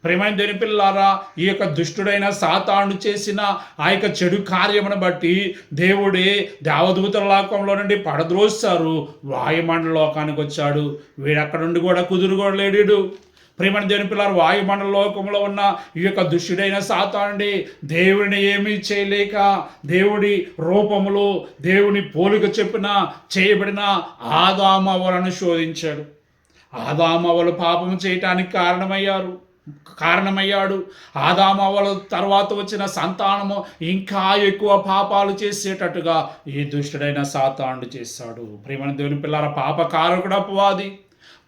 ప్రియమైన దేవుని పిల్లారా, ఈ యొక్క దుష్టుడైన సాతాను చేసిన ఆ యొక్క చెడు కార్యమును బట్టి దేవుడే దేవదూతల లోకంలో నుండి పడద్రోస్తారు, వాయుమండల లోకానికి వచ్చాడు. వీడక్కడ నుండి కూడా కుదురుకోలేడు. ప్రియమైన దేవుని పిల్లలు, వాయుమండల లోకంలో ఉన్న ఈ యొక్క దుష్టుడైన సాతానుడి దేవుడిని ఏమీ చేయలేక దేవుడి రూపములో దేవుని పోలిక చేయబడిన ఆదామవ్వలను శోధించాడు. ఆదామవ్వలు పాపము చేయటానికి కారణమయ్యాడు. ఆదామవ్వల తర్వాత వచ్చిన సంతానము ఇంకా ఎక్కువ పాపాలు చేసేటట్టుగా ఈ దుష్టుడైన సాతానుడు చేశాడు. ప్రియమైన దేవుని పిల్లల, పాప కారకుడు అపవాది,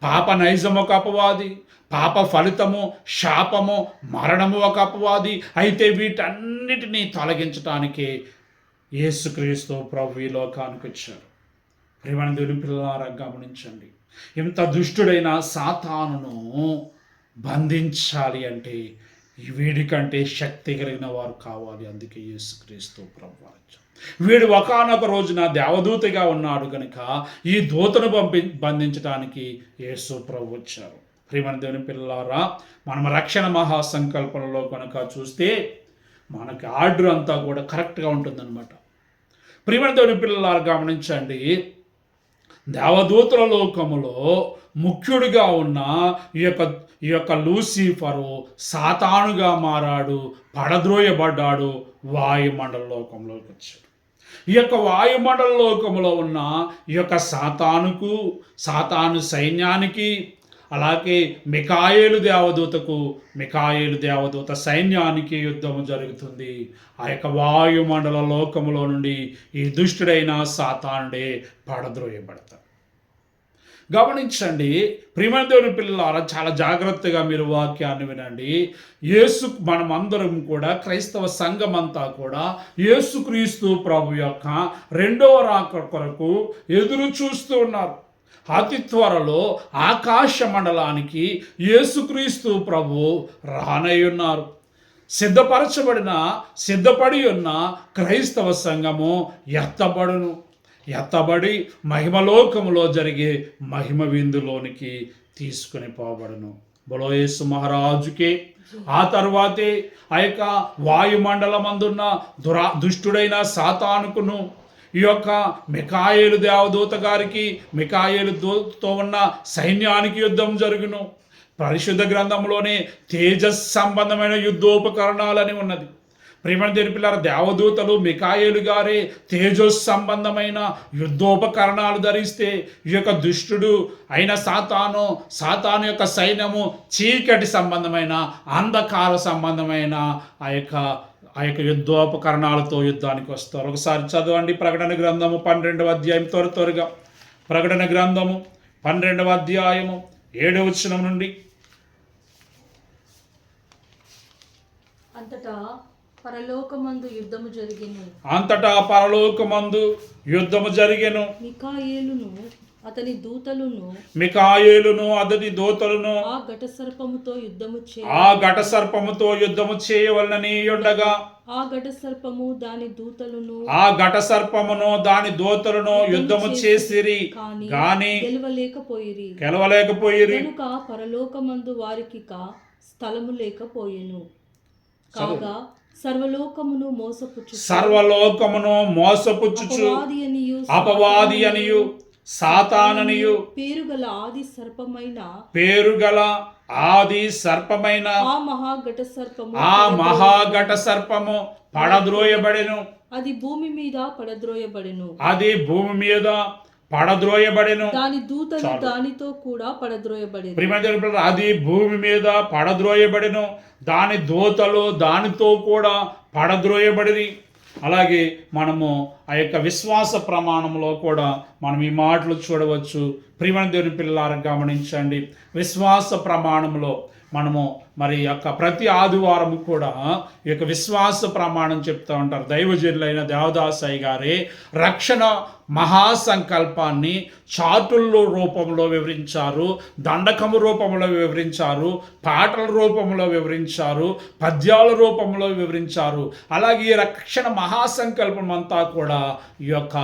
పాప నైజం ఒక అపవాది, పాప ఫలితము శాపము మరణము ఒక అపవాది. అయితే వీటన్నిటినీ తొలగించటానికి యేసుక్రీస్తు ప్రభు ఈ లోకానికి వచ్చారు. ప్రియమైన దేవుని పిల్లలారా గమనించండి, ఇంత దుష్టుడైన సాతానును బంధించాలి అంటే వీడికంటే శక్తి కలిగిన వారు కావాలి. అందుకే యేసుక్రీస్తు ప్రభు వచ్చారు. వీడు ఒకానొక రోజున దేవదూతగా ఉన్నాడు కనుక ఈ దూతను బంధించడానికి యేసు ప్రభు వచ్చారు. ప్రియమైన దేవుని పిల్లలారా, మనం రక్షణ మహాసంకల్పంలో కనుక చూస్తే మనకి ఆర్డర్ అంతా కూడా కరెక్ట్గా ఉంటుందన్నమాట. ప్రియమైన దేవుని పిల్లలారా గమనించండి, దేవదూతల లోకములో ముఖ్యుడిగా ఉన్న ఈ ఈ యొక్క లూసిఫరు సాతానుగా మారాడు, పడద్రోయబడ్డాడు, వాయుమండల లోకంలోకి వచ్చాడు. ఈ యొక్క వాయుమండల లోకంలో ఉన్న ఈ యొక్క సాతాను సైన్యానికి, అలాగే మికాయేలు దేవదూత సైన్యానికి యుద్ధము జరుగుతుంది. ఆ యొక్క వాయుమండల లోకములో నుండి ఈ దుష్టుడైన సాతానుడే పడద్రోయబడతాడు. గమనించండి ప్రియమైన దేవుని పిల్లలారా, చాలా జాగ్రత్తగా మీరు వాక్యాన్ని వినండి. మనమందరం కూడా, క్రైస్తవ సంఘం అంతా కూడా యేసుక్రీస్తు ప్రభు యొక్క రెండవ రాక కొరకు ఎదురు చూస్తూ ఉన్నారు. అతి త్వరలో ఆకాశ మండలానికి యేసుక్రీస్తు ప్రభు రానయ్యున్నారు. సిద్ధపడి ఉన్న క్రైస్తవ సంఘము ఎత్తబడి మహిమలోకములో జరిగే మహిమ విందులోనికి తీసుకుని పోబడును. బలో యేసు మహారాజుకే. ఆ తర్వాతే ఆ యొక్క వాయుమండలమందున్న దుష్టుడైన సాతానుకును ఈ యొక్క మికాయేలు దేవదూత గారికి, మికాయేలుతో ఉన్న సైన్యానికి యుద్ధం జరుగును. పరిశుద్ధ గ్రంథంలోనే తేజస్ సంబంధమైన యుద్ధోపకరణాలని ఉన్నది. ప్రియమైన దేవుని పిల్లల, దేవదూతలు మికాయేలు గారే తేజస్ సంబంధమైన యుద్ధోపకరణాలు ధరిస్తే, ఈ యొక్క దుష్టుడు అయిన సాతాను యొక్క సైన్యము చీకటి సంబంధమైన, అంధకార సంబంధమైన ఆ యొక్క యుద్ధోపకరణాలతో యుద్ధానికి వస్తారు. ఒకసారి చదవండి ప్రకటన గ్రంథము 12వ అధ్యాయం, త్వరగా ప్రకటన గ్రంథము 12వ అధ్యాయము 7వ వచనం నుండి. అంతటా పరలోకమందు యుద్ధము జరిగెను. మికాయేలును అతని దూతలును ఆ ఘట సర్పముతో యుద్ధము చేయవలనని ఉండగా, ఆ ఘట సర్పమును దాని దూతలను యుద్ధము చేసిరి, గాని గెలవలేకపోయిరి. కనుక పరలోకమందు వారికి స్థలము లేకపోయెను. కాగా సర్వలోకమును మోసపుచ్చుచు అపవాది అనియు సాతాననియు పేరుగల ఆది సర్పమైన ఆ మహాఘట సర్పము పడద్రోయబడెను. అది భూమి మీద పడద్రోయబడెను. దాని దూతలు దానితో కూడా పడద్రోయబడెను. అది భూమి మీద పడద్రోయబడెను, దాని దూతలు దానితో కూడా పడద్రోయబడిరి. అలాగే మనము ఆ యొక్క విశ్వాస ప్రమాణంలో కూడా మనం ఈ మాటలు చూడవచ్చు. ప్రియమైన దేవుని పిల్లలారా, గమనించండి. విశ్వాస ప్రమాణంలో మనము మరి యొక్క ప్రతి ఆదివారం కూడా ఈ యొక్క విశ్వాస ప్రమాణం చెప్తూ ఉంటారు. దైవజనులైన దేవదాసయ్య గారే రక్షణ మహాసంకల్పాన్ని చాటుల రూపంలో వివరించారు, దండకము రూపంలో వివరించారు, పాటల రూపంలో వివరించారు, పద్యాల రూపంలో వివరించారు. అలాగే ఈ రక్షణ మహాసంకల్పం అంతా కూడా ఈ యొక్క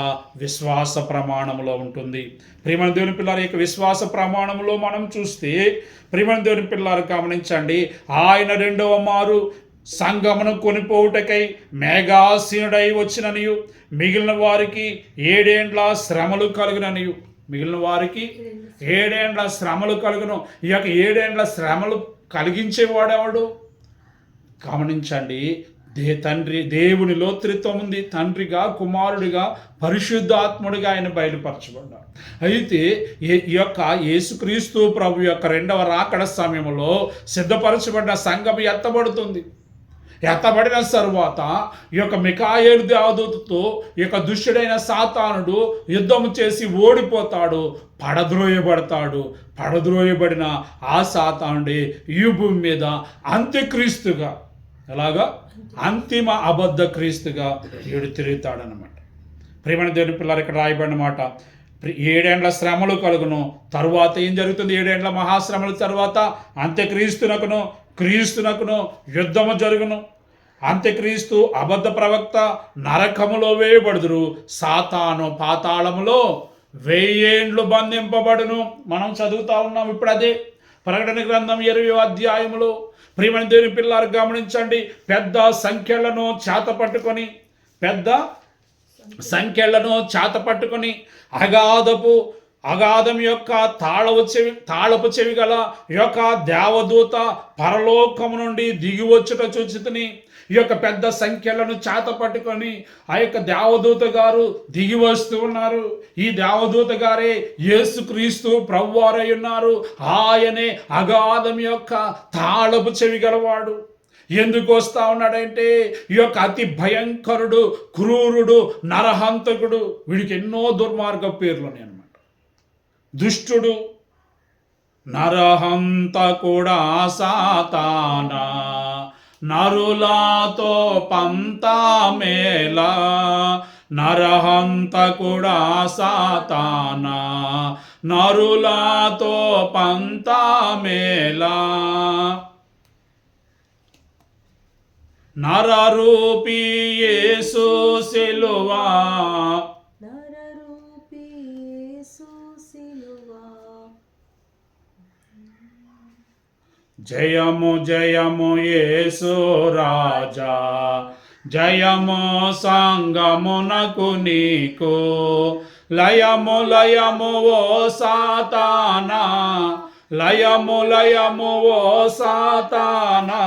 విశ్వాస ప్రమాణంలో ఉంటుంది. ప్రియమైన దేవుని పిల్లల యొక్క విశ్వాస ప్రమాణంలో మనం చూస్తే, ప్రియమైన దేవుని పిల్లలు గమనించండి, ఆయన రెండవ మారు సంగమును కొనిపోవుటకై మేఘాసీనుడై వచ్చిననియు, మిగిలిన వారికి 7 ఏండ్ల శ్రమలు కలుగుననియు. ఈ యొక్క 7 ఏండ్ల శ్రమలు కలిగించేవాడెవడు? గమనించండి. దేవునిలో త్రిత్వం ఉంది. తండ్రిగా, కుమారుడిగా, పరిశుద్ధాత్ముడిగా ఆయన బయలుపరచబడ్డాడు. అయితే ఈ యొక్క యేసుక్రీస్తు ప్రభు యొక్క రెండవ రాకడ సమయంలో సిద్ధపరచబడిన సంఘం ఎత్తబడిన తరువాత ఈ యొక్క మికాయేలు దేవదూతతో ఈ యొక్క దుష్టుడైన సాతానుడు యుద్ధము చేసి ఓడిపోతాడు, పడద్రోయబడిన ఆ సాతానుడే ఈ భూమి మీద అంత్యక్రీస్తుగా, ఎలాగా అంతిమ అబద్ధ క్రీస్తుగా ఏడు తిరుగుతాడనమాట. ప్రియమైన దేవుని పిల్లలు, ఇక్కడ రాయబడిన మాట, 7 ఏండ్ల శ్రమలు కలుగును. తరువాత ఏం జరుగుతుంది? 7 ఏండ్ల మహాశ్రమల తర్వాత క్రీస్తునకును యుద్ధము జరుగును. అంత్యక్రీస్తు అబద్ధ ప్రవక్త నరకములో వేయబడుదురు, సాతాను పాతాళములో 1000 ఏండ్లు బంధింపబడును. మనం చదువుతా ఉన్నాం ఇప్పుడు అదే ప్రకటన గ్రంథం 20వ అధ్యాయములో. ప్రియమైన దేవుని పిల్లలు గమనించండి. పెద్ద సంఖ్యలను చేత పట్టుకొని అగాధపు అగాధం యొక్క తాళపు చెవి గల యొక్క దేవదూత పరలోకము నుండి దిగి వచ్చుట చూచితిని. ఈ యొక్క పెద్ద సంఖ్యలను చేత పట్టుకొని ఆ యొక్క దేవదూత గారు దిగి వస్తూ ఉన్నారు. ఈ దేవదూత గారే యేసుక్రీస్తు ప్రభువారై ఉన్నారు. ఆయనే అగాధం యొక్క తాళపు చెవి గలవాడు. ఎందుకు వస్తా ఉన్నాడంటే ఈ యొక్క అతి భయంకరుడు, క్రూరుడు, నరహంతకుడు, వీడికి ఎన్నో దుర్మార్గ పేర్లు ఉన్నాయి అన్నమాట. దుష్టుడు, నరహంతకుడా సాతానా, నరులాతో పంతామేలా, నరహంతకుడా సాతానా, నరులాతో పంతామేలా, నరరూపీ యేసు సిలువా, నరరూపీ యేసు సిలువా, జయము జయము యేసు రాజా, జయము సంగమునకు నీకు, లయము లయము ఓ సాతానా, లయము లయము ఓ సాతానా,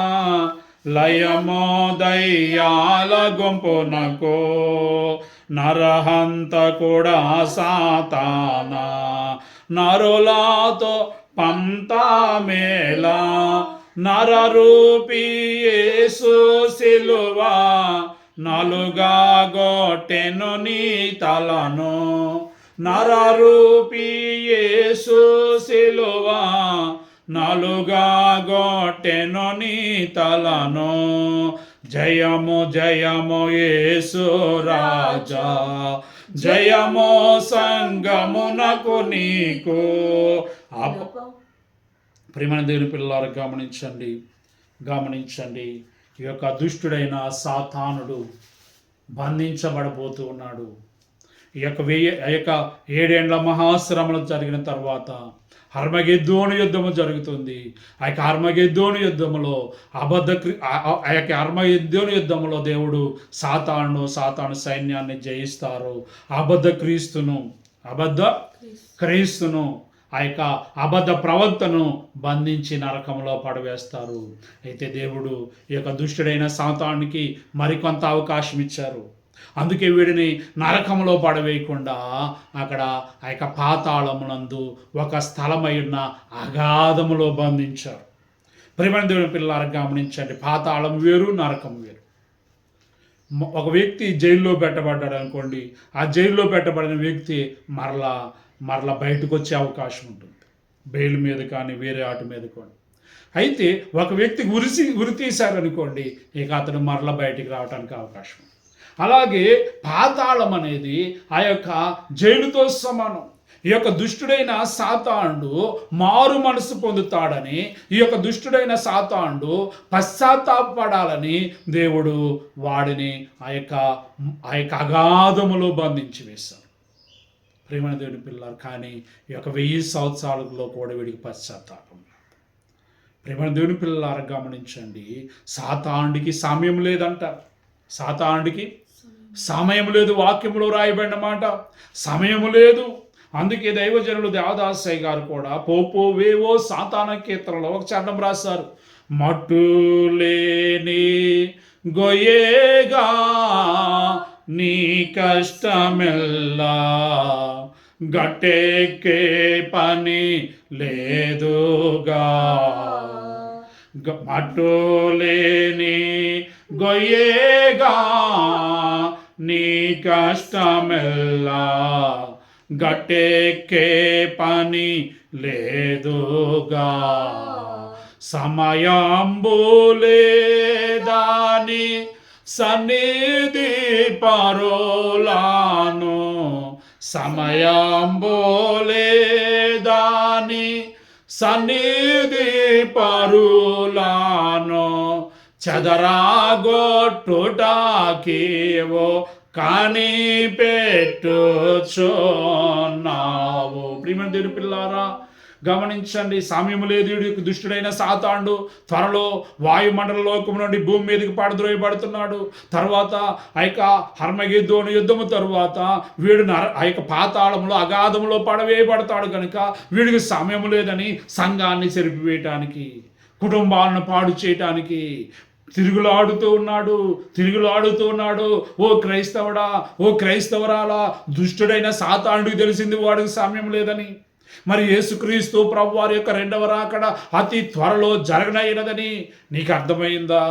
లయము దయ్యాల గుంపునకు, నరహంతకుడా సాతానా, నరులాతో పంతామేలా, నరరూపీ యేసు సిలువా, నలుగా గొట్టెను నీ తలను, నరరూపీ యేసు సిలువా, నలుగా గొట్టెను నీ తలను, జయము జయము యేసు రాజా, జయము సంగమునకు నీకు. ప్రియమైన దేవుని పిల్లలారా గమనించండి. ఈ యొక్క దుష్టుడైన సాతానుడు బంధించబడబోతూ ఉన్నాడు. ఈ యొక్క 7 ఏండ్ల మహాశ్రమలు జరిగిన తర్వాత హర్మగెద్దోను యుద్ధము జరుగుతుంది. ఆ యొక్క హర్మగెద్దోను యుద్ధములో హర్మగెద్దోను యుద్ధములో దేవుడు సాతాను సైన్యాన్ని జయిస్తారు. అబద్ధ క్రీస్తును ఆ యొక్క అబద్ధ ప్రవక్తను బంధించి నరకంలో పడవేస్తారు. అయితే దేవుడు ఈ యొక్క దుష్టుడైన సాతానునికి మరికొంత అవకాశం ఇచ్చారు. అందుకే వీడిని నరకంలో పడవేయకుండా అక్కడ ఆ యొక్క పాతాళమునందు ఒక స్థలమై ఉన్న అగాధములో బంధించారు. ప్రియమైన దేవుని పిల్లలారా గమనించండి, పాతాళం వేరు, నరకం వేరు. ఒక వ్యక్తి జైల్లో పెట్టబడ్డాడు అనుకోండి, ఆ జైల్లో పెట్టబడిన వ్యక్తి మరలా బయటకు వచ్చే అవకాశం ఉంటుంది, బెయిల్ మీద కానీ వేరే ఆట మీద కానీ. అయితే ఒక వ్యక్తికి ఉరి తీశారనుకోండి, ఇక అతను మరలా బయటికి రావడానికి అవకాశం ఉంది. అలాగే పాతాళం అనేది ఆ యొక్క జైలుతో సమానం. ఈ యొక్క దుష్టుడైన సాతానుడు మారు మనసు పొందుతాడని, ఈ యొక్క దుష్టుడైన సాతానుడు పశ్చాత్తాపడాలని దేవుడు వాడిని ఆ యొక్క అగాధములో బంధించి వేశారు. ప్రియమైన దేవుని పిల్లలు, కానీ ఈ యొక్క 1000 సంవత్సరాలలో కూడా వీడికి పశ్చాత్తాపం. ప్రియమైన దేవుని పిల్లలారా గమనించండి, సాతానుడికి సమయం లేదంట. సాతానుడికి సమయం లేదు. వాక్యంలో రాయబడిన మాట, సమయం లేదు. అందుకే దైవజనులు దేవదాసయ్య గారు కూడా పోపో వేవో సాతాన కీర్తనలో ఒక చరణం రాశారు. మట్టులేని గొయ్యేగా నీ కష్టమెల్లా, గట్టెక్కే పని లేదుగా, మట్టులేని గొయ్యేగా నీ కష్టమెల్లా, గట్టెక్కే పని లేదుగా, సమయంబులేదాని సన్నిధి పరులాను, సమయంబులేదాని సన్నిధి పరులాను, చెదరాగొట్టుటాకేవో కనిపెట్టుచున్నావు. ప్రియమైన దేవుని పిల్లారా గమనించండి, సమయం లేదు. వీడికి దుష్టుడైన సాతాండు త్వరలో వాయుమండల లోకం నుండి భూమి మీదకి పడద్రోయబడుతున్నాడు. తర్వాత ఆ యొక్క హర్మగిద్దోను యుద్ధము తరువాత వీడు ఆ యొక్క పాతాళంలో అగాధంలో పడవేయబడతాడు. కనుక వీడికి సమయం లేదని సంఘాన్ని చెరిపివేయటానికి, కుటుంబాలను పాడు చేయటానికి తిరుగులాడుతూ ఉన్నాడు. ఓ క్రైస్తవుడా, ఓ క్రైస్తవరాలా, దుష్టుడైన సాతానుడికి తెలిసింది వాడికి సమయం లేదని. మరి యేసుక్రీస్తు ప్రభువారి యొక్క రెండవ రాకడ అతి త్వరలో జరగనైనదని నీకు అర్థమైందా?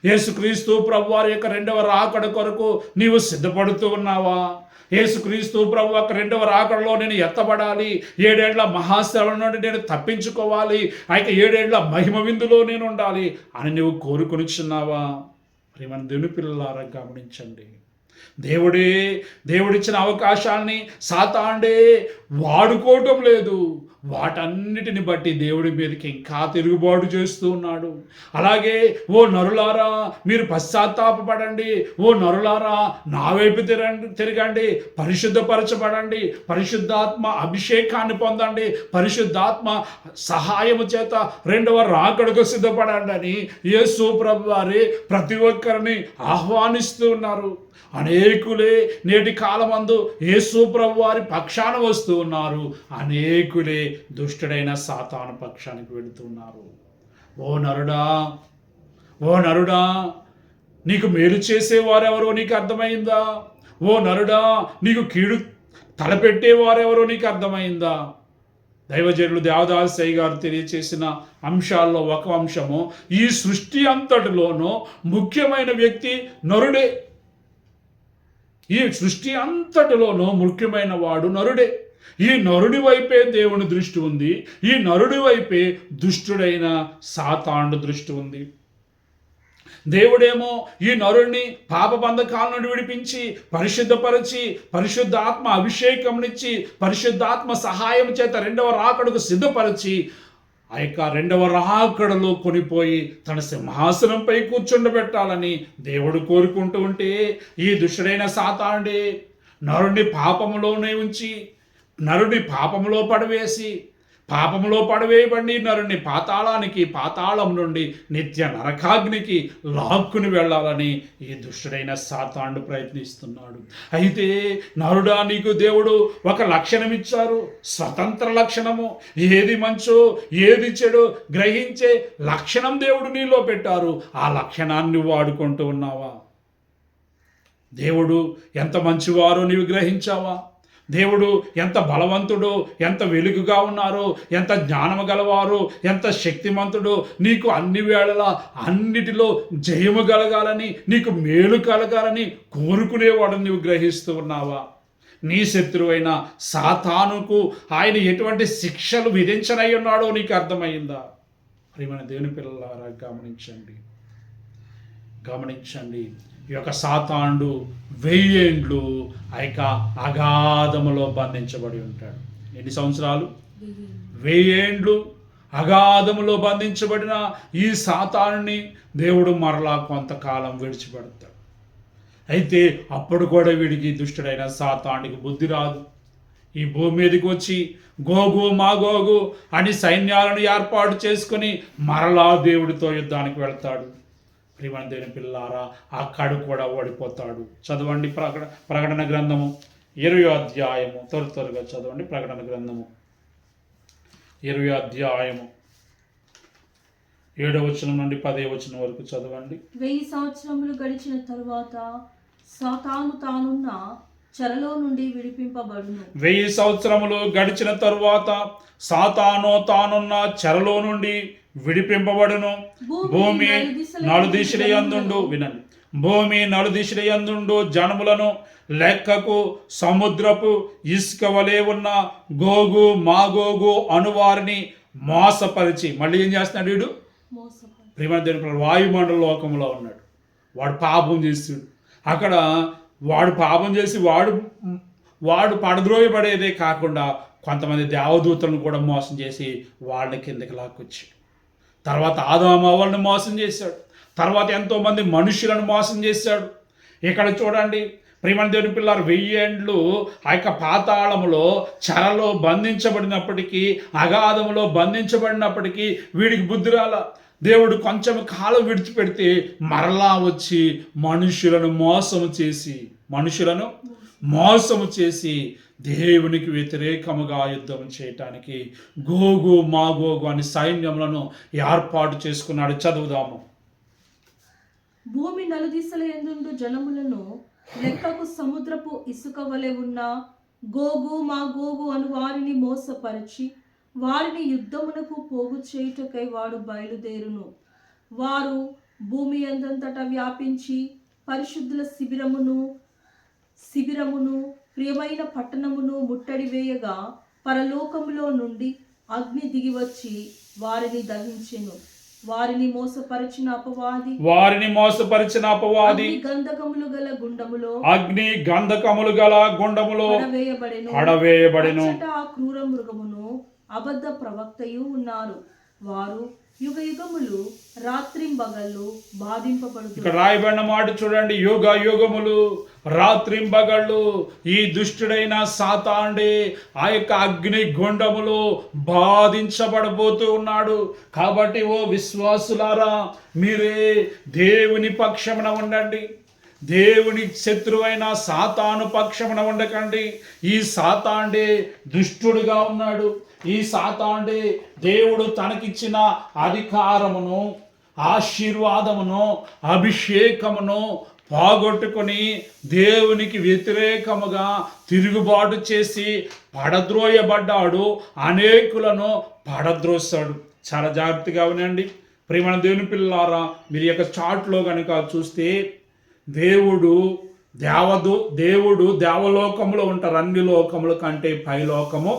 యేసుక్రీస్తు ప్రభువారి యొక్క రెండవ రాకడ కొరకు నీవు సిద్ధపడుతూ ఉన్నావా? యేసుక్రీస్తు ప్రభు యొక్క రెండవ రాకడలో నేను ఎత్తబడాలి, 7 ఏళ్ల మహాశ్రమ నుండి నేను తప్పించుకోవాలి, అయితే 7 ఏళ్ల మహిమ విందులో నేను ఉండాలి అని నువ్వు కోరుకొనిచున్నావా? మరి మన దేవుని పిల్లలారా గమనించండి, దేవుడిచ్చిన అవకాశాన్ని సాతాండే వాడుకోవటం లేదు. వాటన్నిటిని బట్టి దేవుడి మీదకి ఇంకా తిరుగుబాటు చేస్తూ ఉన్నాడు. అలాగే ఓ నరులారా, మీరు పశ్చాత్తాపపడండి. ఓ నరులారా, నా వైపు తిరగండి, పరిశుద్ధపరచబడండి, పరిశుద్ధాత్మ అభిషేకాన్ని పొందండి, పరిశుద్ధాత్మ సహాయము చేత రెండవ రాకడకు సిద్ధపడండి అని యేసు ప్రభువు వారు ప్రతి ఒక్కరిని ఆహ్వానిస్తూ ఉన్నారు. అనేకులే నేటి కాలమందు యేసు ప్రభువు వారి పక్షాన వస్తూ ఉన్నారు, అనేకులే దుష్టుడైన సాతాను పక్షానికి వెళుతున్నారు. ఓ నరుడా, నీకు మేలు చేసేవారెవరో నీకు అర్థమైందా? ఓ నరుడా, నీకు కీడు తలపెట్టేవారెవరో నీకు అర్థమైందా? దైవజనులు దేవదాసయ్య గారు తెలియచేసిన అంశాల్లో ఒక అంశము, ఈ సృష్టి అంతటిలోనూ ముఖ్యమైన వ్యక్తి నరుడే. ఈ సృష్టి అంతటిలోనూ ముఖ్యమైన వాడు నరుడే. ఈ నరుడి వైపే దేవుని దృష్టి ఉంది, ఈ నరుడి వైపే దుష్టుడైన సాతాను దృష్టి ఉంది. దేవుడేమో ఈ నరుడిని పాప బంధకాల నుండి విడిపించి పరిశుద్ధపరిచి పరిశుద్ధాత్మ అభిషేకంనిచ్చి పరిశుద్ధాత్మ సహాయం చేత రెండవ రాకడకు సిద్ధపరిచి ఆ యొక్క రెండవ రాకడలో కొనిపోయి తన సింహాసనంపై కూర్చుండబెట్టాలని దేవుడు కోరుకుంటూ ఉంటే, ఈ దుష్టుడైన సాతానుడే నరుడిని పాపములోనే ఉంచి, నరుడిని పాపములో పడవేయబడి నరుడిని పాతాళం నుండి నిత్య నరకాగ్నికి లాక్కుని వెళ్ళాలని ఈ దుష్టుడైన సాతానుడు ప్రయత్నిస్తున్నాడు. అయితే నరుడా, నీకు దేవుడు ఒక లక్షణం ఇచ్చారు, స్వతంత్ర లక్షణము. ఏది మంచో ఏది చెడు గ్రహించే లక్షణం దేవుడు నీలో పెట్టారు. ఆ లక్షణాన్ని వాడుకుంటూ ఉన్నావా? దేవుడు ఎంత మంచివారో నీవు గ్రహించావా? దేవుడు ఎంత బలవంతుడో, ఎంత వెలుగుగా ఉన్నారో, ఎంత జ్ఞానము గలవారో, ఎంత శక్తిమంతుడో, నీకు అన్ని వేళలా అన్నిటిలో జయము కలగాలని, నీకు మేలు కలగాలని కోరుకునేవాడు నీవు గ్రహిస్తూ ఉన్నావా? నీ శత్రువైన సాతానుకు ఆయన ఎటువంటి శిక్షలు విధించనై ఉన్నాడో నీకు అర్థమైందా? ప్రియమైన దేవుని పిల్లలారా గమనించండి, ఈ యొక్క సాతానుడు 1000 ఏండ్లు ఆ యొక్క అగాధములో బంధించబడి ఉంటాడు. ఎన్ని సంవత్సరాలు? 1000 ఏండ్లు అగాధములో బంధించబడిన ఈ సాతానుని దేవుడు మరలా కొంతకాలం విడిచిపెడతాడు. అయితే అప్పుడు కూడా వీడికి దుష్టుడైన సాతానుడికి బుద్ధి రాదు. ఈ భూమి మీదకి వచ్చి గోగు మాగోగు అని సైన్యాలను ఏర్పాటు చేసుకుని మరలా దేవుడితో యుద్ధానికి వెళ్తాడు. ప్రియమైన దేవుని పిల్లారా, అక్కడు కూడా ఓడిపోతాడు. చదవండి ప్రకటన గ్రంథము 20వ అధ్యాయము, త్వరగా చదవండి. ప్రకటన గ్రంథము 20వ అధ్యాయము 7వ వచనం నుండి 10వ వచనం వరకు చదవండి. 1000 సంవత్సరములు గడిచిన తరువాత సాతాను తానున్న చెరలో నుండి విడిపింపబడును. 1000 సంవత్సరములు గడిచిన తరువాత సాతాను తానున్న చెరలో నుండి విడిపింపబడును. భూమి నలుదిశలయందుండు, వినండి, భూమి నలుదిశలయందుండు జనములను లెక్కకు సముద్రపు ఇసుక వలె ఉన్న గోగు మాగోగు అనువారిని మోసపరిచి, మళ్ళీ ఏం చేస్తున్నాడు వీడు? ప్రియమైన వాయుమండల లోకంలో ఉన్నాడు. వాడు పాపం చేస్తాడు. అక్కడ వాడు పాపం చేసి వాడు పడద్రోయబడేదే కాకుండా కొంతమంది దేవదూతలను కూడా మోసం చేసి వాళ్ళని కిందకి లాక్కొచ్చాడు. తర్వాత ఆదాము అవ్వలను మోసం చేశాడు. తర్వాత ఎంతోమంది మనుషులను మోసం చేశాడు. ఇక్కడ చూడండి, ప్రియమైన దేవుని పిల్లలు 1000 ఏండ్లు ఆ యొక్క పాతాళములో చెరలో బంధించబడినప్పటికీ, అగాధములో బంధించబడినప్పటికీ వీడికి బుద్ధి రాల. దేవుడు కొంచెం కాలం విడిచిపెడితే మరలా వచ్చి మనుషులను మోసము చేసి దేవునికి వ్యతిరేకముగా యుద్ధం చేయటానికి గోగు మాగోగు అని సైన్యములను ఏర్పాటు చేసుకున్నాడు. చదువుదాము. భూమి నలుదిశల యందుండు జనములను లెక్కకు సముద్రపు ఇసుక వలె ఉన్న గోగు మాగోగు అను వారిని మోసపరిచి వారిని యుద్ధమునకు పోగు చేయుటకై వాడు బయలుదేరును. వారు భూమి యందంతటా వ్యాపించి పరిశుద్ధుల శిబిరమును ప్రియమైన పట్టణమును ముట్టడి వేయగా పరలోకములో నుండి అగ్ని దిగివచ్చి వారిని దహించెను. వారిని మోసపరిచిన అపవాది అగ్ని గంధకములు గల గుండములో పడవేయబడెను. ఆ క్రూర మృగమును అబద్ధ ప్రవక్తయు ఉన్నారు. వారు యుగ యుగములు రాత్రింబగళ్ళు బాధింపబడుతారు. ఇక్కడ రాయబడిన మాట చూడండి. యుగ యుగములు రాత్రింబగళ్ళు ఈ దుష్టుడైన సాతానుడే ఆ యొక్క అగ్ని గుండములో బాధించబడబోతూ ఉన్నాడు. కాబట్టి ఓ విశ్వాసులారా, మీరే దేవుని పక్షమున ఉండండి. దేవుని శత్రువైన సాతాను పక్షమున ఉండకండి. ఈ సాతానుడే దుష్టుడుగా ఉన్నాడు. ఈ సాతానుడే దేవుడు తనకిచ్చిన అధికారమును, ఆశీర్వాదమును, అభిషేకమును పోగొట్టుకొని దేవునికి వ్యతిరేకముగా తిరుగుబాటు చేసి పడద్రోయబడ్డాడు. అనేకులను పడద్రోస్తాడు. చాలా జాగ్రత్తగా వినండి ప్రియమైన దేవుని పిల్లలారా. మీరు యొక్క చాట్లో కనుక చూస్తే దేవుడు దేవలోకములో ఉంటారు. అన్ని లోకముల కంటే పైలోకము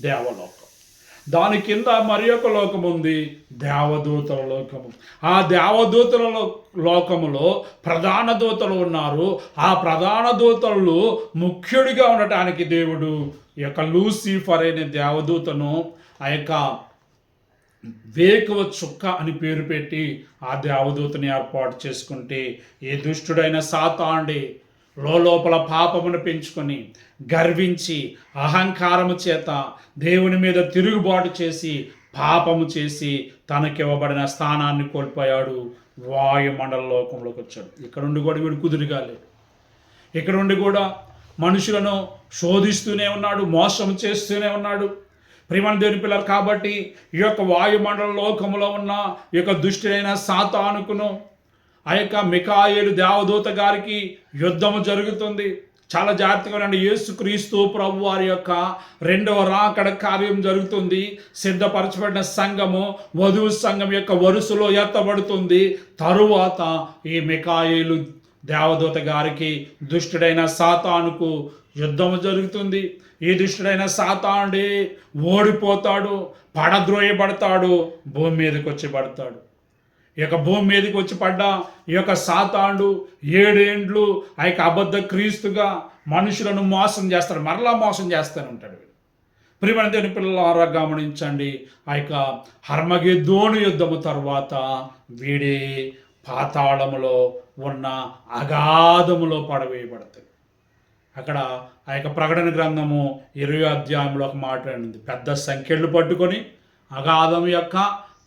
దేవలోకం. దాని కింద మరి ఒక లోకం ఉంది, దేవదూతల లోకము. ఆ దేవదూతల లోకములో ప్రధాన దూతలు ఉన్నారు. ఆ ప్రధాన దూతలు ముఖ్యుడిగా ఉండటానికి దేవుడు ఈ యొక్క లూసిఫర్ అనే దేవదూతను ఆ యొక్క వేకువ చుక్క అని పేరు పెట్టి ఆ దేవదూతని ఏర్పాటు చేసుకుంటే, ఏ దుష్టుడైన సాతానుడే లోపల పాపమును పెంచుకొని గర్వించి అహంకారము చేత దేవుని మీద తిరుగుబాటు చేసి పాపము చేసి తనకివ్వబడిన స్థానాన్ని కోల్పోయాడు. వాయుమండల లోకంలోకి వచ్చాడు. ఇక్కడ ఉండి కూడా వీడు కుదురుగాలేదు. ఇక్కడ ఉండి కూడా మనుషులను శోధిస్తూనే ఉన్నాడు, మోసం చేస్తూనే ఉన్నాడు. ప్రియమైన దేవుని పిల్లలు, కాబట్టి ఈ యొక్క వాయుమండల లోకములో ఉన్న ఈ యొక్క దుష్టుడైన సాతానుకును ఆ యొక్క మికాయేలు దేవదూత గారికి యుద్ధము జరుగుతుంది. చాలా జాగ్రత్తగా ఉండండి. యేసుక్రీస్తు ప్రభు వారి యొక్క 2వ రాకడ కార్యం జరుగుతుంది. సిద్ధపరచబడిన సంఘము వధువు సంఘం యొక్క వరుసలో ఎత్తబడుతుంది. తరువాత ఈ మికాయేలు దేవదూత గారికి దుష్టుడైన సాతానుకు యుద్ధము జరుగుతుంది. ఈ దుష్టుడైన సాతానుడే ఓడిపోతాడు, పడద్రోయబడతాడు, భూమి మీదకి వచ్చి పడతాడు. ఈ యొక్క భూమి మీదకి వచ్చి పడ్డ ఈ యొక్క సాతానుడు 7 ఏండ్లు ఆ యొక్క అబద్ధ క్రీస్తుగా మనుషులను మోసం చేస్తాడు, మరలా మోసం చేస్తూనే ఉంటాడు. ప్రియమైన దేవుని పిల్లలారా గమనించండి. ఆ యొక్క హర్మగెద్దోను యుద్ధము తర్వాత వీడే పాతాళములో ఉన్న అగాధములో పడవేయబడతాడు. అక్కడ ఆ యొక్క ప్రకటన గ్రంథము 20వ అధ్యాయంలో ఒక మాట ఉంది. పెద్ద సంఖ్యలు పట్టుకొని అగాధం యొక్క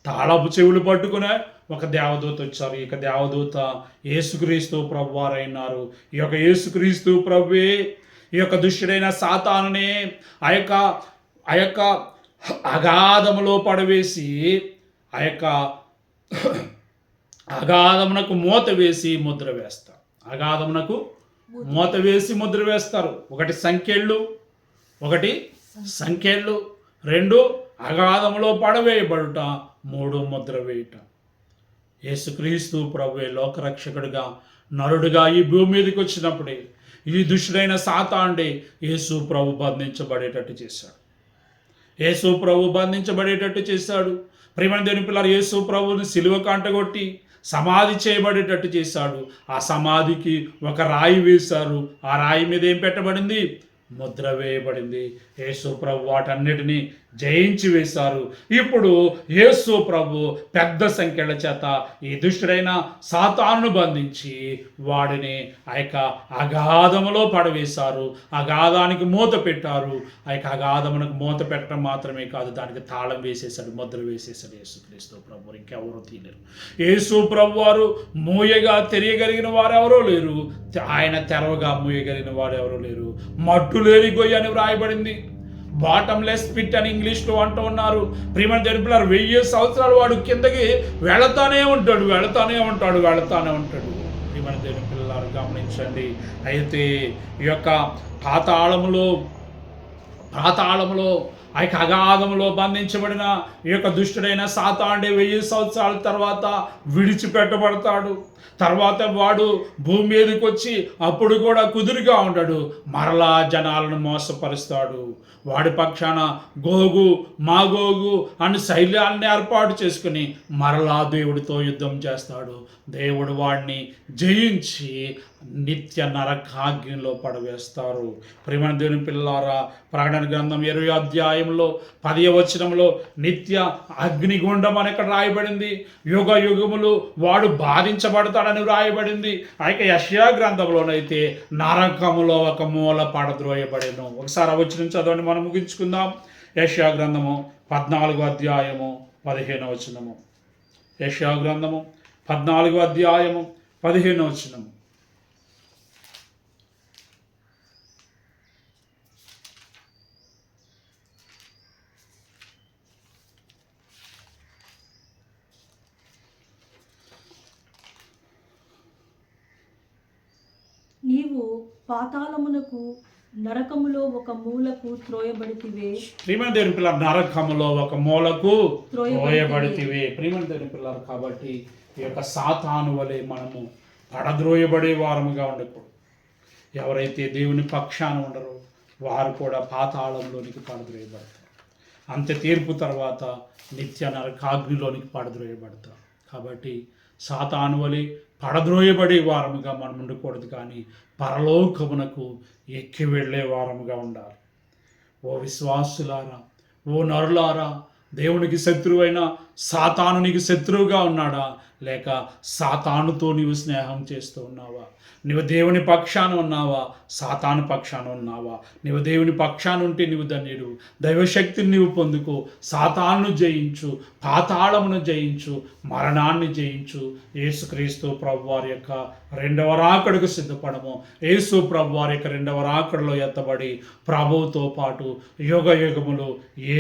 తాళపు చెవులు పట్టుకునే ఒక దేవదూత వచ్చారు. ఈ యొక్క దేవదూత యేసుక్రీస్తు ప్రభు వారైనారు. ఈ యొక్క యేసుక్రీస్తు ప్రభువే ఈ యొక్క దుష్టుడైన సాతానునే ఆ యొక్క అగాధములో పడవేసి ఆ యొక్క అగాధమునకు మూత వేసి ముద్ర వేస్తారు. అగాధమునకు మూత వేసి ముద్ర వేస్తారు. ఒకటి సంఖ్యలు, 2 అగాధములో పడవేయబడుట, 3 ముద్ర వేయుట. యేసుక్రీస్తు ప్రభువే లోకరక్షకుడిగా నరుడుగా ఈ భూమి మీదకి వచ్చినప్పుడే ఈ దుష్టుడైన సాతానుడే యేసు ప్రభు బంధించబడేటట్టు చేశాడు. ప్రియమైన దేవుని పిల్లలు, యేసు ప్రభువుని సిలువ కంటగొట్టి సమాధి చేయబడేటట్టు చేశాడు. ఆ సమాధికి ఒక రాయి వేశారు. ఆ రాయి మీద ఏం పెట్టబడింది? ముద్ర వేయబడింది. యేసు ప్రభు వాటన్నిటినీ జయించి వేశారు. ఇప్పుడు యేసు ప్రభు పెద్ద సంఖ్యల చేత ఈ దుష్టుడైన సాతానును బంధించి వాడిని ఆ యొక్క అగాధములో పడవేశారు. అగాధానికి మూత పెట్టారు. ఆ యొక్క అగాధమునకు మూత పెట్టడం మాత్రమే కాదు, దానికి తాళం వేసేసాడు, ముద్ర వేసేసాడు యేసుక్రీస్తు ప్రభు. ఇంకెవరూ తీయలేరు. యేసు ప్రభు వారు మూయగా తెలియగలిగిన వారు ఎవరో లేరు, ఆయన తెరవగా మూయగలిగిన వారు ఎవరూ లేరు. మట్టు లేని గొయ్యి అని వ్రాయబడింది. బాటంలెస్ పిట్ అని ఇంగ్లీష్లో అంటూ ఉన్నారు. ప్రియమైన దేవుని పిల్లలు, 1000 సంవత్సరాలు వాడు కిందకి వెళతానే ఉంటాడు. ప్రియమైన దేవుని పిల్లలు గమనించండి. అయితే ఈ యొక్క పాతాళములో ఆ యొక్క అగాధములో బంధించబడిన ఈ యొక్క దుష్టుడైన సాతానుడే 1000 సంవత్సరాల తర్వాత విడిచిపెట్టబడతాడు. తర్వాత వాడు భూమి మీదకి వచ్చి అప్పుడు కూడా కుదురుగా ఉండడు, మరలా జనాలను మోసపరుస్తాడు. వాడి పక్షాన గోగు మాగోగు అని శైలాన్ని ఏర్పాటు చేసుకుని మరలా దేవుడితో యుద్ధం చేస్తాడు. దేవుడు వాడిని జయించి నిత్య నరకాగ్నిలో పడవేస్తారు. ప్రియమైన దేవుని పిల్లలారా, ప్రకటన గ్రంథం 20వ అధ్యాయంలో 10వ వచనంలో నిత్య అగ్నిగుండం అని ఇక్కడ రాయబడింది. యుగ యుగములు వాడు బాధించబడతాడని రాయబడింది. ఆ యొక్క యెషయా గ్రంథంలోనైతే నరకములో ఒక మూల పడద్రోయబడెను. ఒకసారి ఆ వచనం చదవండి, మనం ముగించుకుందాం. యెషయా గ్రంథము 14వ అధ్యాయము 15వ వచనము. యెషయా గ్రంథము 14వ అధ్యాయము 15వ వచనము. నీవు పాతాళమునకు నరకములో ఒక మూలకు త్రోయబడితివే. ప్రియమైన దేవుని పిల్లలు, నరకములో ఒక మూలకు త్రోయబడితివే. ప్రియమైన దేవుని పిల్లలు, కాబట్టి ఈ యొక్క సాతాను వలె మనము పడద్రోయబడే వారముగా ఉండకూడదు. ఎవరైతే దేవుని పక్షాన ఉండరో వారు కూడా పాతాళంలోనికి పడద్రోయబడతారు. అంత్య తీర్పు తర్వాత నిత్య నరకాగ్నిలోనికి పడద్రోయబడతారు. కాబట్టి సాతాను వలె పడద్రోయబడే వారముగా మనం ఉండకూడదు, కానీ పరలోకమునకు ఎక్కి వెళ్ళే వారముగా ఉండాలి. ఓ విశ్వాసులారా, ఓ నరులారా, దేవునికి శత్రువైన సాతాను నీకు శత్రువుగా ఉన్నాడా, లేక సాతానుతో నీవు స్నేహం చేస్తూ ఉన్నావా? నీవు దేవుని పక్షాన ఉన్నావా, సాతాను పక్షాన ఉన్నావా? నీవు దేవుని పక్షాన ఉంటే నీవు ధన్యుడు. దైవశక్తిని నీవు పొందుకో. సాతాను జయించు, పాతాళమును జయించు, మరణాన్ని జయించు. యేసుక్రీస్తు ప్రభువారి యొక్క రెండవ రాకడకు సిద్ధపడము. యేసు ప్రభువారి యొక్క రెండవ రాకడలో ఎత్తబడి ప్రభువుతో పాటు యుగ యుగములు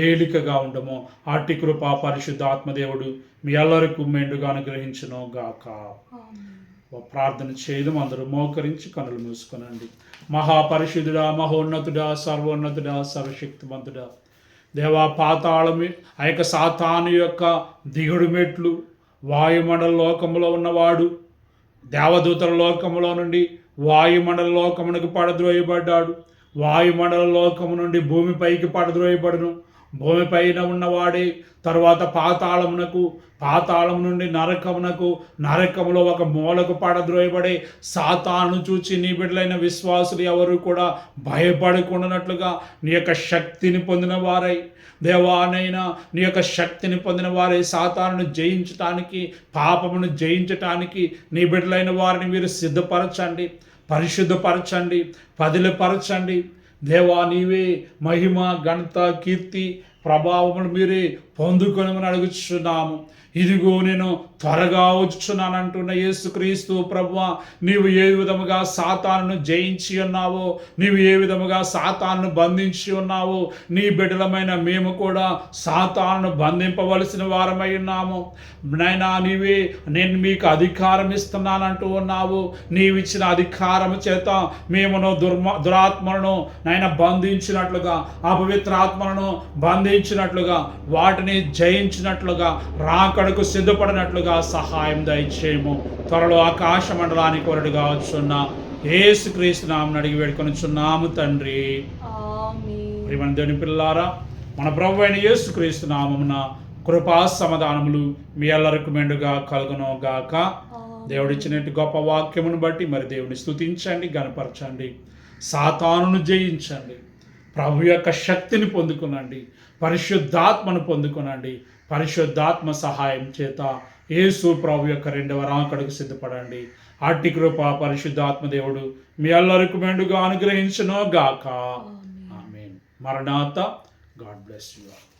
ఏలికగా ఉండము. అట్టి కృపా పరిశుద్ధాత్మదేవుడు మీ అందరికీ మెండుగా అనుగ్రహించును గాక. ప్రార్థన చేయడం. అందరూ మోకరించి కనులు మూసుకొనండి. మహాపరిశుద్ధుడా, మహోన్నతుడా, సర్వోన్నతుడా, సర్వశక్తిమంతుడా, దేవా, పాతాళము ఆ యొక్క సాతాను యొక్క దిగుడు మెట్లు, వాయుమండల లోకములో ఉన్నవాడు దేవదూతల లోకములో నుండి వాయుమండల లోకమునకు పడద్రోయబడ్డాడు. వాయుమండల లోకము నుండి భూమిపైకి పడద్రోయబడును. భూమిపైన ఉన్నవాడే తరువాత పాతాళము నుండి నరకమునకు, నరకములో ఒక మూలకు పడద్రోయబడే సాతాను చూచి నీ బిడ్డలైన విశ్వాసులు ఎవరు కూడా భయపడకుండానట్లుగా నీ యొక్క శక్తిని పొందిన వారై, దేవానైనా నీ యొక్క శక్తిని పొందిన వారై సాతానును జయించటానికి, పాపమును జయించటానికి నీ బిడ్డలైన వారిని మీరు సిద్ధపరచండి, పరిశుద్ధపరచండి, పదిలపరచండి. దేవా, నీవే మహిమ, ఘనత, కీర్తి, ప్రభావములు మీరే పొందుకొనమని అడుగుచున్నాము. ఇదిగో నేను త్వరగా వచ్చుచున్నానంటున్న యేసుక్రీస్తు ప్రభువా, నీవు ఏ విధముగా సాతానును జయించి ఉన్నావో, నీవు ఏ విధముగా సాతానును బంధించి ఉన్నావో, నీ బిడ్డలమైన మేము కూడా సాతానును బంధింపవలసిన వారమై ఉన్నాము. నైనా నీవే నేను మీకు అధికారం ఇస్తున్నానంటూ ఉన్నావు. నీవిచ్చిన అధికారము చేత మేమును దురాత్మలను నైనా బంధించినట్లుగా, అపవిత్రాత్మలను బంధించినట్లుగా, వాటిని జయించినట్లుగా, రాకడకు సిద్ధపడినట్లుగా సహాయం దయచేయము. త్వరలో ఆకాశ మండలానికి వరడుగా వచ్చున్న యేసుక్రీస్తు నామమున అడిగి వేడుకొనుచున్నాము తండ్రి, ఆమేన్. ప్రియమైన దేవుని పిల్లారా, మన ప్రభువైన అయిన యేసుక్రీస్తు నామమున కృపా సమాధానములు మీ అందరికి మెండుగా కలుగును గాక. దేవుడిచ్చినట్టు గొప్ప వాక్యమును బట్టి మరి దేవుని స్తుతించండి, గణపరచండి, సాతానును జయించండి. ప్రభు యొక్క శక్తిని పొందుకునండి, పరిశుద్ధాత్మను పొందుకునండి. పరిశుద్ధాత్మ సహాయం చేత యేసు ప్రభు యొక్క రెండవ రాకడకు సిద్ధపడండి. అట్టి కృప పరిశుద్ధాత్మ దేవుడు మీ అందరికీ మెండుగా అనుగ్రహించును గాక. ఆమేన్. మరణాత. God bless you.